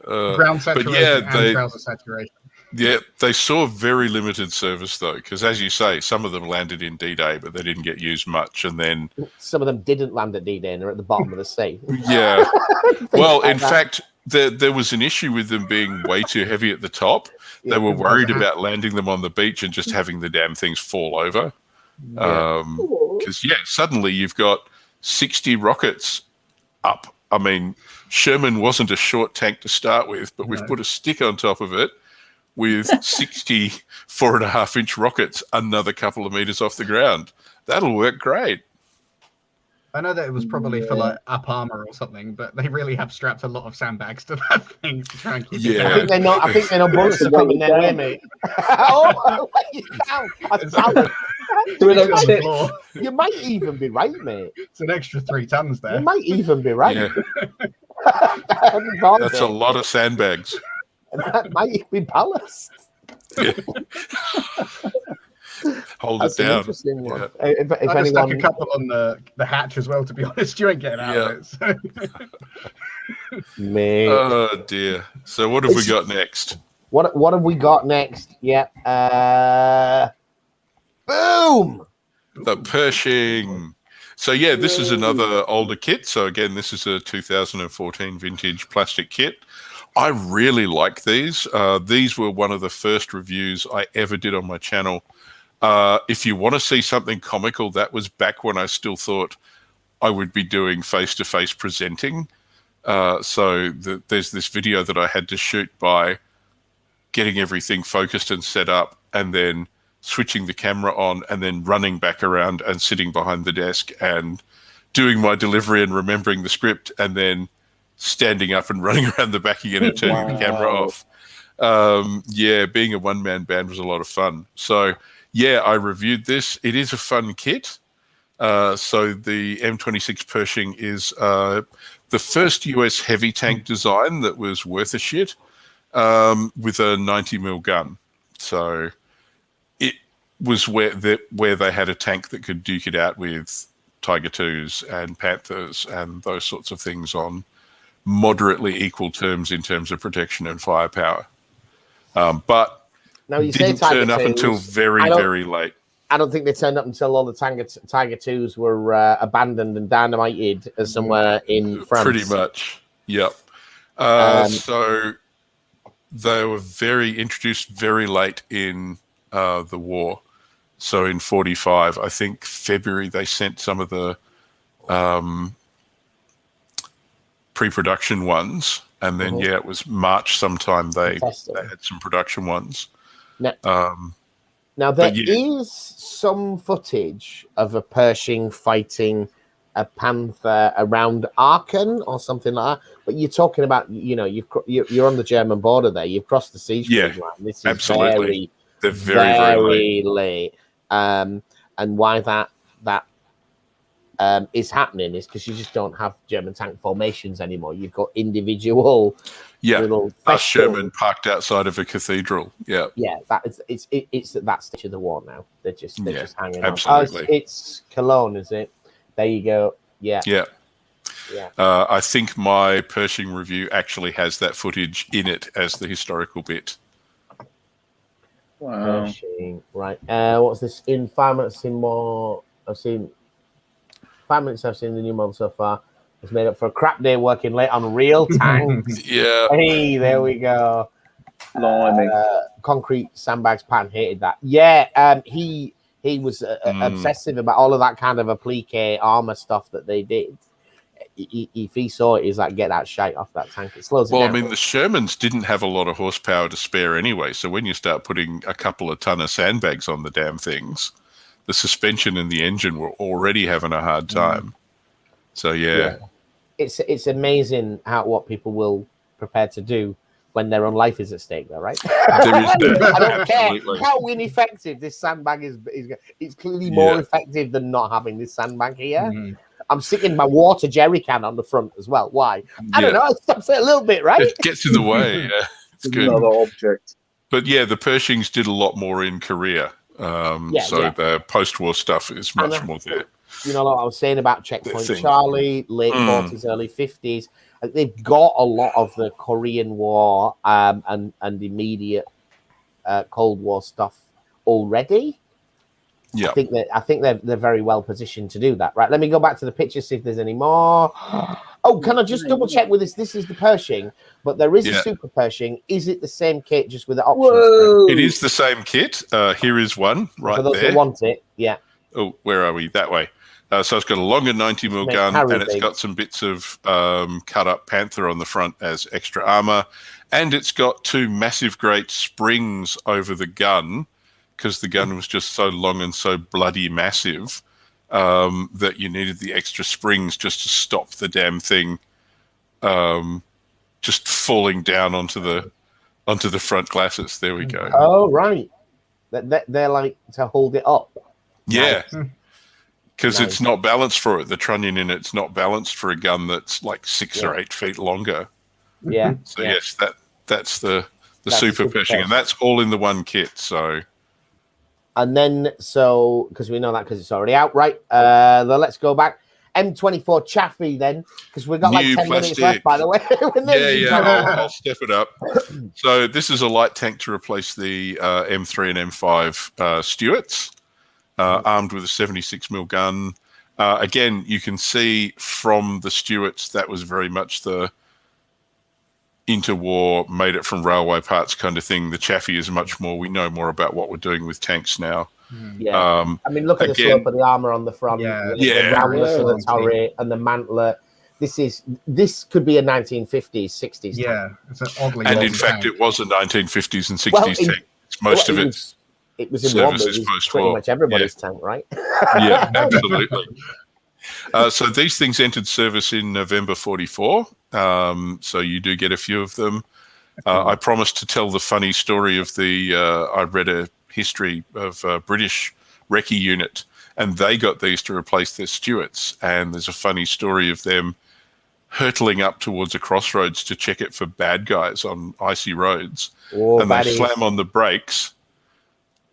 S3: Ground saturation and trouser saturation.
S4: Yeah, they saw very limited service though, because as you say, some of them landed in D-Day, but they didn't get used much, and then
S1: some of them didn't land at D-Day and they're at the bottom of the sea.
S4: Yeah. Well, in fact, there was an issue with them being way too heavy at the top. They were worried about landing them on the beach and just having the damn things fall over. Because suddenly you've got 60 rockets up. I mean, Sherman wasn't a short tank to start with, but we've put a stick on top of it with 60 4.5-inch rockets another couple of meters off the ground. That'll work great.
S3: I know that it was probably for like up armor or something, but they really have strapped a lot of sandbags to that thing to try and keep it down.
S1: I think they're not bullets are coming their way, mate. Oh, you might even be right, mate.
S3: It's an extra 3 tons there.
S1: You might even be right.
S4: Yeah. That's a lot of sandbags.
S1: That might be ballast.
S4: Yeah. Hold it down.
S1: Interesting one.
S4: Yeah.
S1: If
S3: I
S1: anyone...
S3: stuck a couple on the hatch as well, to be honest. You ain't getting out of it. So.
S1: Mate.
S4: Oh dear. So what have we got next?
S1: What have we got next? Yeah. Boom.
S4: The Pershing. So yeah, this is another older kit. So again, this is a 2014 vintage plastic kit. I really like these. These were one of the first reviews I ever did on my channel. If you want to see something comical, that was back when I still thought I would be doing face-to-face presenting. So there's this video that I had to shoot by getting everything focused and set up and then switching the camera on and then running back around and sitting behind the desk and doing my delivery and remembering the script and then standing up and running around the back again and turning the camera off. Being a one-man band was a lot of fun. So, yeah, I reviewed this. It is a fun kit. So the M26 Pershing is the first US heavy tank design that was worth a shit with a 90mm gun. So it was where they had a tank that could duke it out with Tiger IIs and Panthers and those sorts of things on moderately equal terms in terms of protection and firepower. But
S1: now you
S4: didn't
S1: say
S4: turn up until very late.
S1: I don't think they turned up until all the Tiger IIs were abandoned and dynamited somewhere in France.
S4: Pretty much, yep. So they were introduced very late in the war. So in 45, I think February, they sent some of the pre-production ones, and then it was March sometime they had some production ones.
S1: Now there is some footage of a Pershing fighting a Panther around Aachen or something like that. But you're talking about, you're on the German border there. You've crossed the siege line. This is
S4: absolutely. They're very
S1: late. And why that is happening is because you just don't have German tank formations anymore. You've got individual little
S4: Sherman parked outside of a cathedral. Yeah,
S1: it's at that stage of the war now. They're just hanging
S4: absolutely.
S1: on. It's Cologne, is it? There you go. Yeah.
S4: I think my Pershing review actually has that footage in it as the historical bit.
S2: Wow.
S1: Pershing, right. What's this? In 5 minutes, I've seen 5 minutes. I've seen the new model so far. It's made up for a crap day working late on real tanks.
S4: Yeah.
S1: Hey, there we go.
S2: Blimey.
S1: Concrete sandbags pattern, hated that. Yeah. He was obsessive about all of that kind of applique armor stuff that they did. if he saw it, he's like, get that shite off that tank. It slows it
S4: Well,
S1: down.
S4: I mean, the Shermans didn't have a lot of horsepower to spare anyway. So when you start putting a couple of ton of sandbags on the damn things, the suspension and the engine were already having a hard time. So yeah.
S1: It's amazing what people will prepare to do when their own life is at stake, though, right?
S4: There is that.
S1: I don't
S4: Absolutely.
S1: care how ineffective this sandbag is. It's clearly more effective than not having this sandbag here. I'm sticking my water jerry can on the front as well. Why? I don't know. It stops it a little bit, right?
S4: It gets in the way. Yeah, it's good.
S2: Another object.
S4: But yeah, the Pershings did a lot more in Korea. The post-war stuff is much more there.
S1: You know, like I was saying about Checkpoint Charlie, late 40s, early 50s. They've got a lot of the Korean War and immediate Cold War stuff already.
S4: Yeah,
S1: I think they're very well positioned to do that. Right, let me go back to the picture, see if there's any more. Oh, can I just double check with this? This is the Pershing, but there is a Super Pershing. Is it the same kit, just with the options?
S4: It is the same kit. Here is one right
S1: for those
S4: there.
S1: who want it, yeah.
S4: Oh, where are we? That way. So it's got a longer 90mm gun, and it's got some bits of cut-up Panther on the front as extra armor, and it's got two massive great springs over the gun, because the gun was just so long and so bloody massive that you needed the extra springs just to stop the damn thing just falling down onto the front glasses. There we go.
S1: Oh, right. They're like to hold it up.
S4: Yeah. Because it's not balanced for it. The trunnion in it's not balanced for a gun that's like 6 or 8 feet longer.
S1: Yeah.
S4: So yes, that's the Super Pershing, and that's all in the one kit. So.
S1: And then, because we know that because it's already out, right? Then let's go back. M24 Chaffee, then, because we've got like 10 minutes left, by the way.
S4: I'll step it up. So this is a light tank to replace the M3 and M5 Stuarts, armed with a 76mm gun. Again, you can see from the Stuarts that was very much the interwar, made it from railway parts kind of thing. The Chaffee is much more, we know more about what we're doing with tanks now.
S1: Yeah. I mean, look at the slope of the armor on the front, the roundness of the turret and the mantlet. This could be a 1950s, 60s tank.
S3: Yeah, it's an oddly
S4: and in fact, it was a 1950s and 60s tank. Most of it
S1: was in one, but it was pretty much everybody's tank, right?
S4: Yeah, absolutely. So these things entered service in November 44. So you do get a few of them. I promised to tell the funny story of I read a history of a British recce unit, and they got these to replace their Stuarts. And there's a funny story of them hurtling up towards a crossroads to check it for bad guys on icy roads. And they slam on the brakes,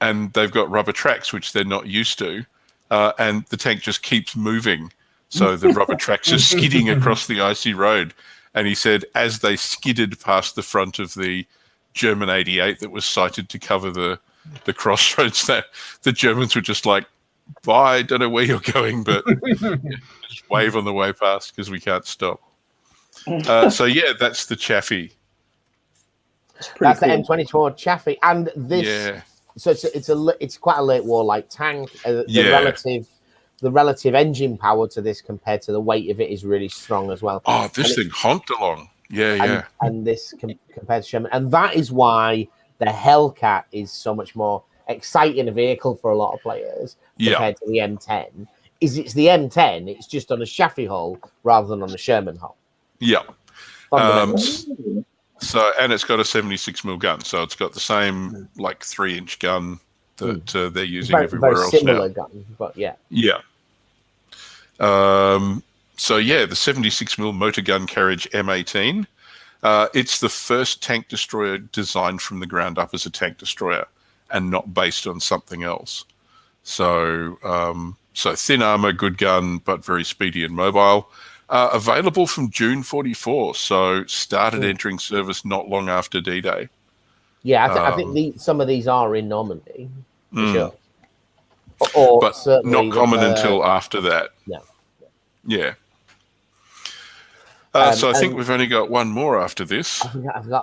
S4: and they've got rubber tracks, which they're not used to. And the tank just keeps moving. So the rubber tracks are skidding across the icy road. And he said, as they skidded past the front of the German 88 that was sighted to cover the crossroads, that the Germans were just like, bye, don't know where you're going, but just wave on the way past because we can't stop. So yeah, that's the Chaffee.
S1: That's cool. The M24 Chaffee. And this, so it's quite a late war like tank. The relative engine power to this compared to the weight of it is really strong as well.
S4: Oh, this thing honked along. And
S1: this compared to Sherman. And that is why the Hellcat is so much more exciting a vehicle for a lot of players compared to the M10. It's the M10, it's just on a Chaffee hull rather than on a Sherman hull.
S4: Yeah. So, and it's got a 76mm gun, so it's got the same like 3-inch gun that they're using everywhere else now. Very similar gun,
S1: but yeah.
S4: Yeah. So yeah, the 76mm motor gun carriage M18. It's the first tank destroyer designed from the ground up as a tank destroyer and not based on something else. So, so thin armor, good gun, but very speedy and mobile. Available from June 44, so started entering service not long after D-Day.
S1: Yeah, I think some of these are in Normandy, for sure.
S4: But not common until after that. Yeah. So I think we've only got one more after this,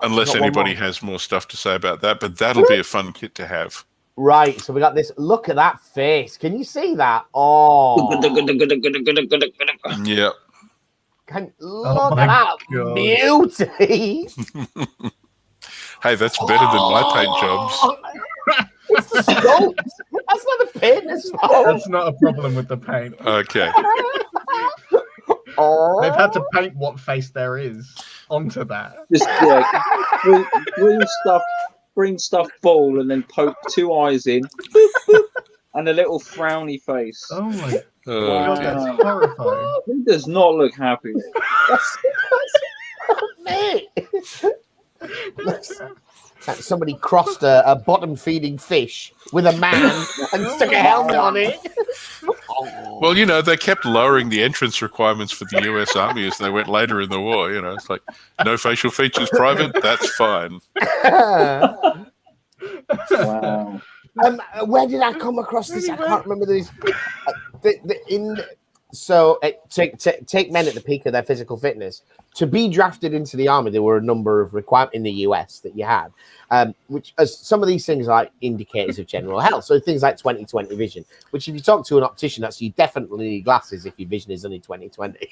S4: unless anybody has more stuff to say about that. But that'll be a fun kit to have.
S1: Right. So we got this. Look at that face. Can you see that? Oh.
S4: Yeah.
S1: Look at that beauty.
S4: Hey, that's better than my paint jobs.
S1: It's the sculpt. That's not the painter's fault.
S3: That's not a problem with the paint.
S4: Okay.
S3: They've had to paint what face there is onto that.
S2: Just bring stuff full and then poke 2 eyes in and a little frowny face.
S3: Oh my
S2: Wow.
S3: god, that's horrifying.
S2: He does not look happy.
S1: Mate. Somebody crossed a bottom-feeding fish with a man and stuck a helmet on it.
S4: Well, you know, they kept lowering the entrance requirements for the US Army as they went later in the war. You know, it's like, no facial features, private, that's fine.
S2: Wow.
S1: Where did I come across this? I can't remember this. So take men at the peak of their physical fitness. To be drafted into the army, there were a number of requirements in the US that you had, which as some of these things are like indicators of general health. So things like 20/20 vision, which if you talk to an optician, that's you definitely need glasses if your vision is only 20/20.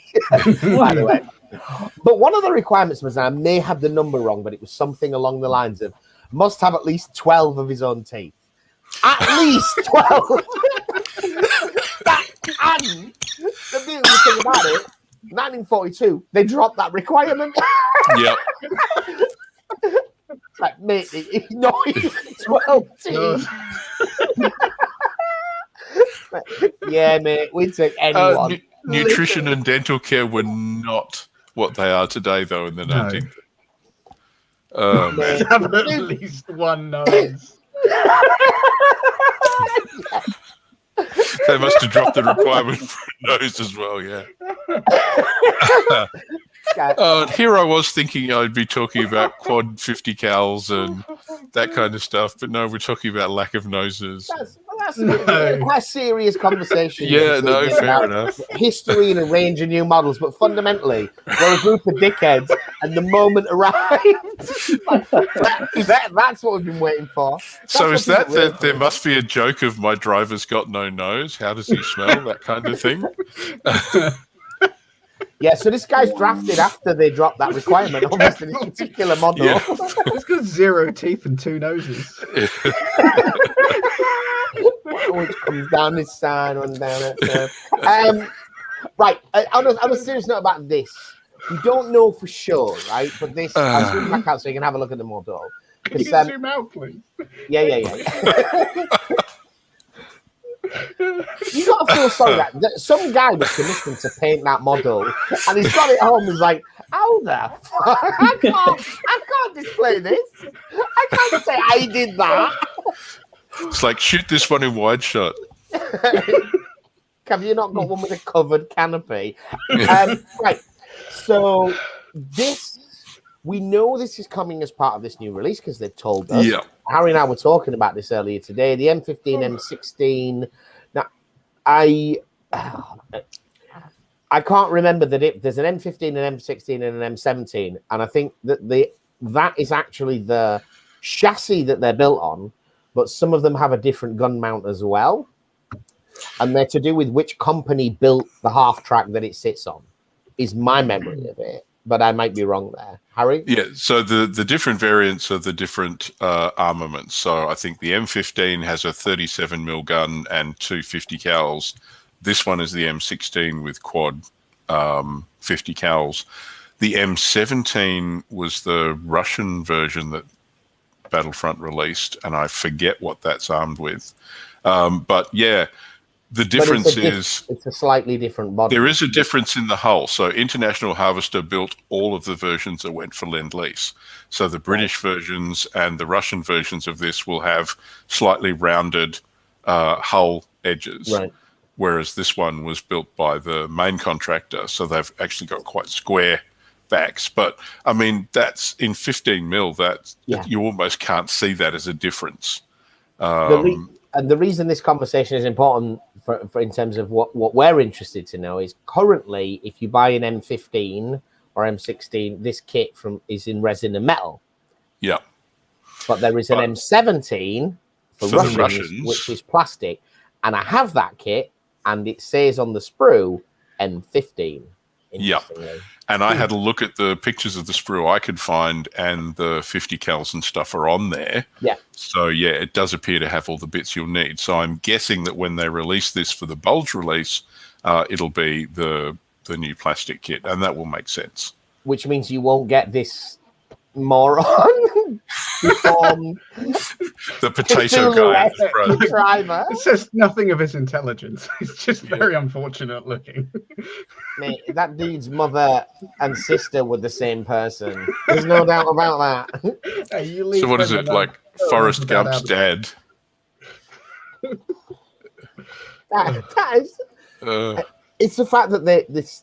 S1: By the way, but one of the requirements was, I may have the number wrong, but it was something along the lines of must have at least 12 of his own teeth. At least 12. And the beautiful thing about it, 1942, they dropped that requirement.
S4: Yep.
S1: Like, mate, no, 12 teeth. Yeah, mate, we take anyone.
S4: Nutrition and dental care were not what they are today, though, in the 19th. Oh, man.
S3: Have at least one nose.
S4: They must have dropped the requirement for a nose as well, yeah. Here I was thinking I'd be talking about quad 50 cals and that kind of stuff, but no, we're talking about lack of noses.
S1: That's quite a serious conversation.
S4: Yeah, no, fair enough.
S1: History and a range of new models, but fundamentally, we're a group of dickheads, and the moment arrived. That's what we've been waiting for.
S4: So is that there must be a joke of my driver's got no nose? How does he smell? That kind of thing?
S1: Yeah, so this guy's drafted after they dropped that requirement, almost in this particular model.
S4: Yeah.
S3: It's got 0 teeth and 2 noses.
S1: Which comes down this side, runs down it. Right, on a serious note about this, we don't know for sure, right? But this, I'll zoom back out so you can have a look at the model.
S3: Can you zoom out, please?
S1: Yeah. You gotta feel sorry that some guy was commissioned to paint that model, and he's got it home. He's like, "How the fuck? I can't display this. I can't say I did that."
S4: It's like, shoot this one in wide shot.
S1: Have you not got one with a covered canopy? Right. So we know this is coming as part of this new release because they've told us.
S4: Yeah.
S1: Harry and I were talking about this earlier today. The M15, M16. Now, I can't remember there's an M15, an M16, and an M17, and I think that is actually the chassis that they're built on. But some of them have a different gun mount as well. And they're to do with which company built the half track that it sits on, is my memory of it. But I might be wrong there. Harry?
S4: Yeah, so the different variants of the different armaments. So I think the M15 has a 37mm gun and 2 50 cals. This one is the M16 with quad 50 cals. The M17 was the Russian version that Battlefront released, and I forget what that's armed with. But yeah, the difference is
S1: it's a slightly different body.
S4: There is a difference in the hull. So International Harvester built all of the versions that went for Lend-Lease. So the British versions and the Russian versions of this will have slightly rounded hull edges. Right. Whereas this one was built by the main contractor. So they've actually got quite square backs. But I mean, that's in 15mm, you almost can't see that as a difference.
S1: And the reason this conversation is important for in terms of what we're interested to know is currently, if you buy an M15 or M16, this kit is in resin and metal. Yeah. But there is an M17 for Russians, which is plastic. And I have that kit, and it says on the sprue M15. interestingly.
S4: And I had a look at the pictures of the sprue I could find, and the 50 cals and stuff are on there.
S1: Yeah.
S4: So, yeah, it does appear to have all the bits you'll need. So I'm guessing that when they release this for the Bulge release, it'll be the new plastic kit, and that will make sense.
S1: Which means you won't get this moron
S4: the potato guy.
S1: driver.
S3: It says nothing of his intelligence. It's just very unfortunate looking.
S1: Mate, that dude's mother and sister were the same person. There's no doubt about that.
S3: Hey, you leave
S4: So what is
S3: him
S4: it,
S3: alone.
S4: like Forrest Gump's dad?
S1: That is, it's the fact that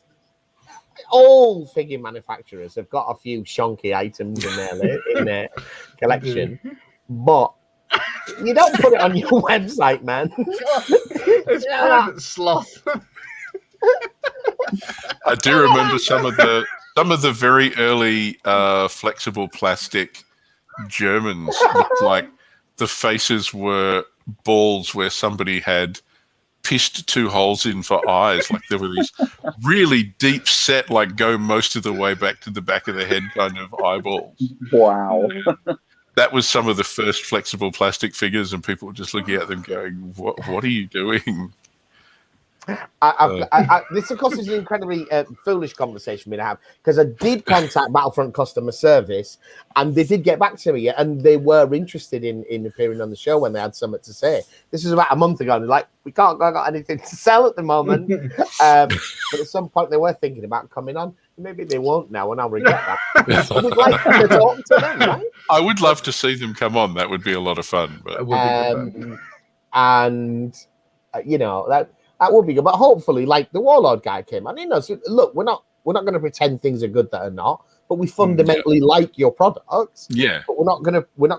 S1: all figure manufacturers have got a few shonky items in their collection, but you don't put it on your website, man.
S3: It's private sloth.
S4: I do remember some of the very early flexible plastic Germans looked like the faces were balls where somebody had pissed 2 holes in for eyes. Like there were these really deep set, like go most of the way back to the back of the head kind of eyeballs.
S2: Wow.
S4: That was some of the first flexible plastic figures, and people were just looking at them going, what are you doing?
S1: This, of course, is an incredibly foolish conversation for me to have, because I did contact Battlefront customer service, and they did get back to me, and they were interested in appearing on the show when they had something to say. This was about a month ago, and they're like, we can't got anything to sell at the moment. But at some point, they were thinking about coming on. Maybe they won't now, and I'll regret that. I would like to talk to them, right?
S4: I would love to see them come on. That would be a lot of fun. But
S1: and you know, that would be good. But hopefully, like the Warlord guy came on, you know, so look, we're not going to pretend things are good that are not, but we fundamentally like your products.
S4: Yeah.
S1: But we're not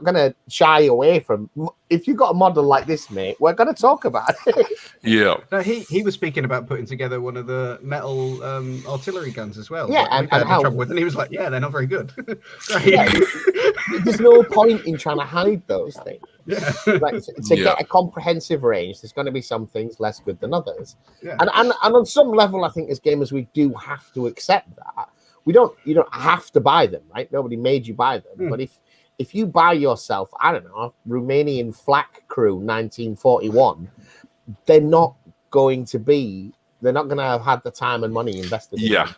S1: gonna shy away from, if you've got a model like this, mate, we're gonna talk about it.
S4: Yeah.
S3: No, he was speaking about putting together one of the metal artillery guns as well.
S1: Yeah,
S3: and
S1: how,
S3: trouble with, and he was like, yeah, they're not very good.
S1: Yeah, there's no point in trying to hide those things.
S3: Yeah.
S1: Like, to get a comprehensive range, there's going to be some things less good than others.
S3: Yeah.
S1: And on some level, I think as gamers, we do have to accept that. You don't have to buy them, right? Nobody made you buy them. But if you buy yourself, I don't know, Romanian flak crew 1941, they're not going to have had the time and money invested in them.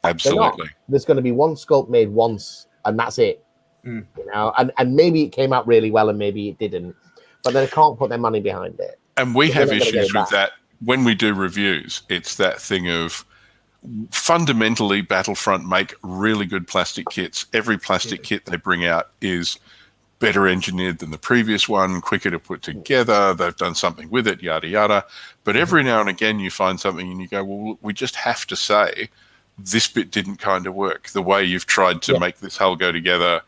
S4: Absolutely.
S1: There's going to be one sculpt made once, and that's it. You know, and maybe it came out really well and maybe it didn't, but they can't put their money behind it.
S4: And we have issues with that when we do reviews. It's that thing of fundamentally Battlefront make really good plastic kits. Every plastic kit they bring out is better engineered than the previous one, quicker to put together, they've done something with it, yada yada. But every now and again you find something and you go, well, we just have to say this bit didn't kind of work. The way you've tried to make this hull go together,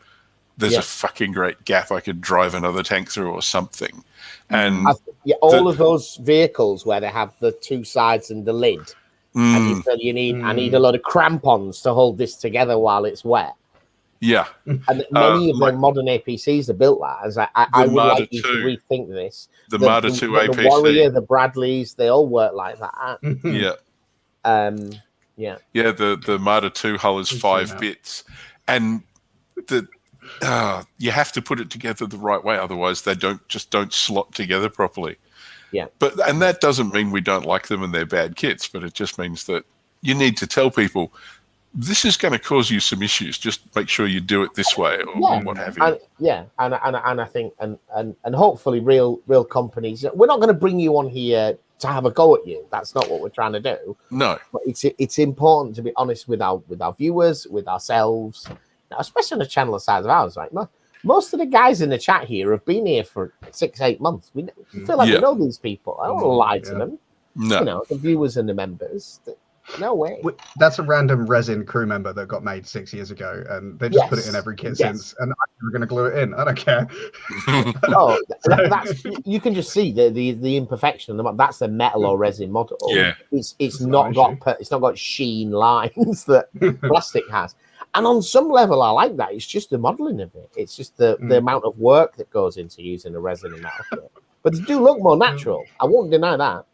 S4: there's a fucking great gap I could drive another tank through or something. And
S1: all of those vehicles where they have the 2 sides and the lid, and you feel I need a lot of crampons to hold this together while it's wet.
S4: Yeah.
S1: And many of the modern APCs are built that. As I would like you to rethink this.
S4: The Marder 2 APC.
S1: The Warrior, the Bradleys, they all work like that.
S4: The Marder 2 hull is 5 bits. And you have to put it together the right way, otherwise they don't slot together properly.
S1: Yeah.
S4: And that doesn't mean we don't like them and they're bad kits, but it just means that you need to tell people this is going to cause you some issues. Just make sure you do it this way or what have you.
S1: And I think and hopefully real companies, we're not going to bring you on here to have a go at you. That's not what we're trying to do.
S4: No.
S1: But it's important to be honest with our viewers, with ourselves, especially on a channel the size of ours, right? Most of the guys in the chat here have been here for 6-8 months. We feel like we know these people. I don't want to lie to them.
S4: No.
S1: You know, the viewers and the members. No way.
S3: That's a random resin crew member that got made 6 years ago, and they just put it in every kit since. And I'm going to glue it in. I don't care.
S1: That's you can just see the imperfection. That's the metal or resin model.
S4: Yeah,
S1: it's not got sheen lines that plastic has. And on some level, I like that. It's just the modeling of it. It's just the amount of work that goes into using a resin and metal kit. But they do look more natural. I won't deny that.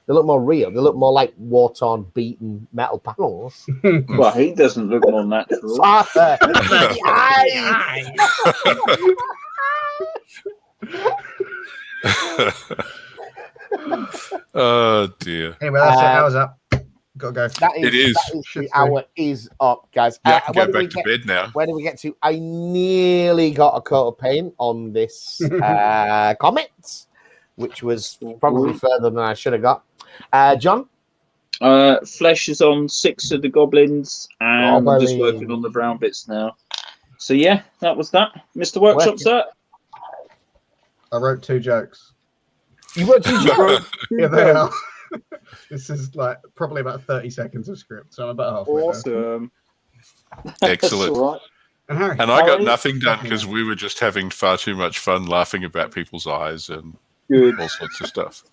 S1: They look more real. They look more like war-torn, beaten metal panels.
S2: Well, he doesn't look more natural.
S1: Father,
S4: Oh dear.
S3: Anyway, that's it. Hour's up. Gotta go.
S4: It is.
S1: The hour is up, guys.
S4: Yeah, I can
S1: where
S4: go
S1: do we
S4: back to bed now.
S1: Where do we get to? I nearly got a coat of paint on this comet, which was probably further than I should have got. John?
S2: Flesh is on 6 of the goblins, and I'm just working on the brown bits now. So yeah, that was that. Mr. Workshop, sir?
S3: I wrote 2 jokes.
S1: You wrote 2 jokes?
S3: Yeah, they are. This is like probably about 30 seconds of script, so I'm about halfway
S2: awesome.
S4: Excellent.
S2: Right.
S3: And
S4: I got nothing done because we were just having far too much fun laughing about people's eyes and all sorts of stuff.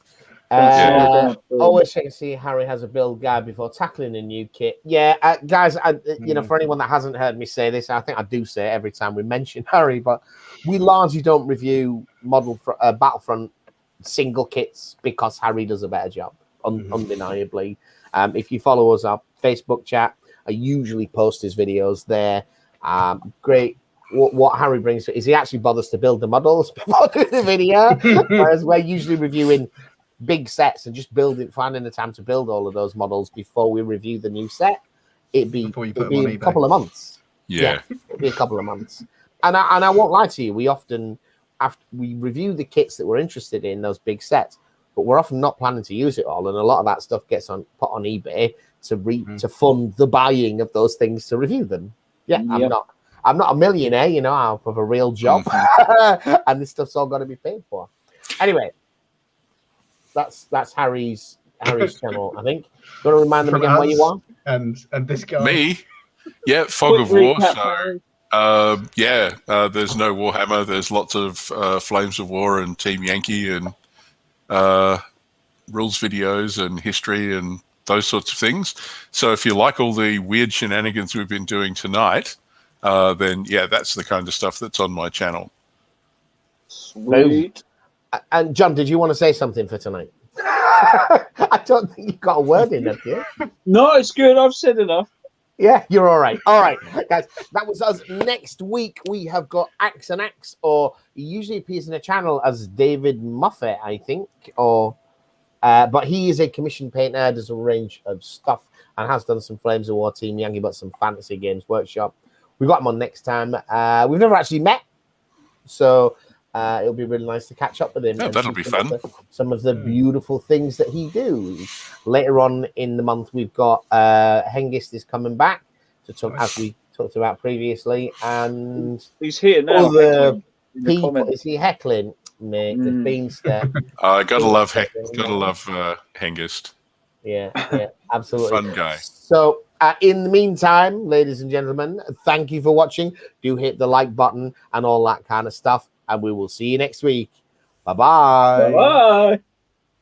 S1: Always check to see Harry has a build guide before tackling a new kit. Yeah, guys, you know, for anyone that hasn't heard me say this, I think I do say it every time we mention Harry, but we largely don't review Battlefront single kits because Harry does a better job, undeniably. If you follow us on Facebook chat, I usually post his videos there. Great. What Harry brings to it is he actually bothers to build the models before doing the video, whereas we're usually reviewing big sets and just finding the time to build all of those models before we review the new set. It'd be a couple of months.
S4: Yeah,
S1: it'd be a couple of months. And I won't lie to you, we often we review the kits that we're interested in, those big sets, but we're often not planning to use it all, and a lot of that stuff gets put on eBay to fund the buying of those things to review them. I'm not a millionaire, you know, I have a real job, and this stuff's all got to be paid for. Anyway, that's Harry's channel, I think. You want to remind them again where you are?
S3: And this guy.
S4: Me? Yeah, Fog of War. So, there's no Warhammer. There's lots of Flames of War and Team Yankee and rules videos and history and those sorts of things. So if you like all the weird shenanigans we've been doing tonight, then yeah, that's the kind of stuff that's on my channel.
S2: Sweet.
S1: And John, did you want to say something for tonight? I don't think you got a word in, have you?
S2: No, it's good. I've said enough.
S1: Yeah, you're all right. All right, guys, that was us. Next week, we have got xxxxxxxxxx, or he usually appears in the channel as David Moffat, I think, but he is a commissioned painter, does a range of stuff, and has done some Flames of War, Team Yankee, but some Fantasy Games Workshop. We've got him on next time. We've never actually met, so it'll be really nice to catch up with him.
S4: Yeah, that'll be fun.
S1: Some of the beautiful things that he does. Later on in the month, we've got Hengist is coming back to talk, as we talked about previously, and
S2: he's here now.
S1: Other people, is he heckling? Mate, the beanstalk.
S4: Gotta love Hengist.
S1: Yeah, absolutely.
S4: Fun guy.
S1: So, in the meantime, ladies and gentlemen, thank you for watching. Do hit the like button and all that kind of stuff. And we will see you next week. Bye-bye.
S2: Bye-bye.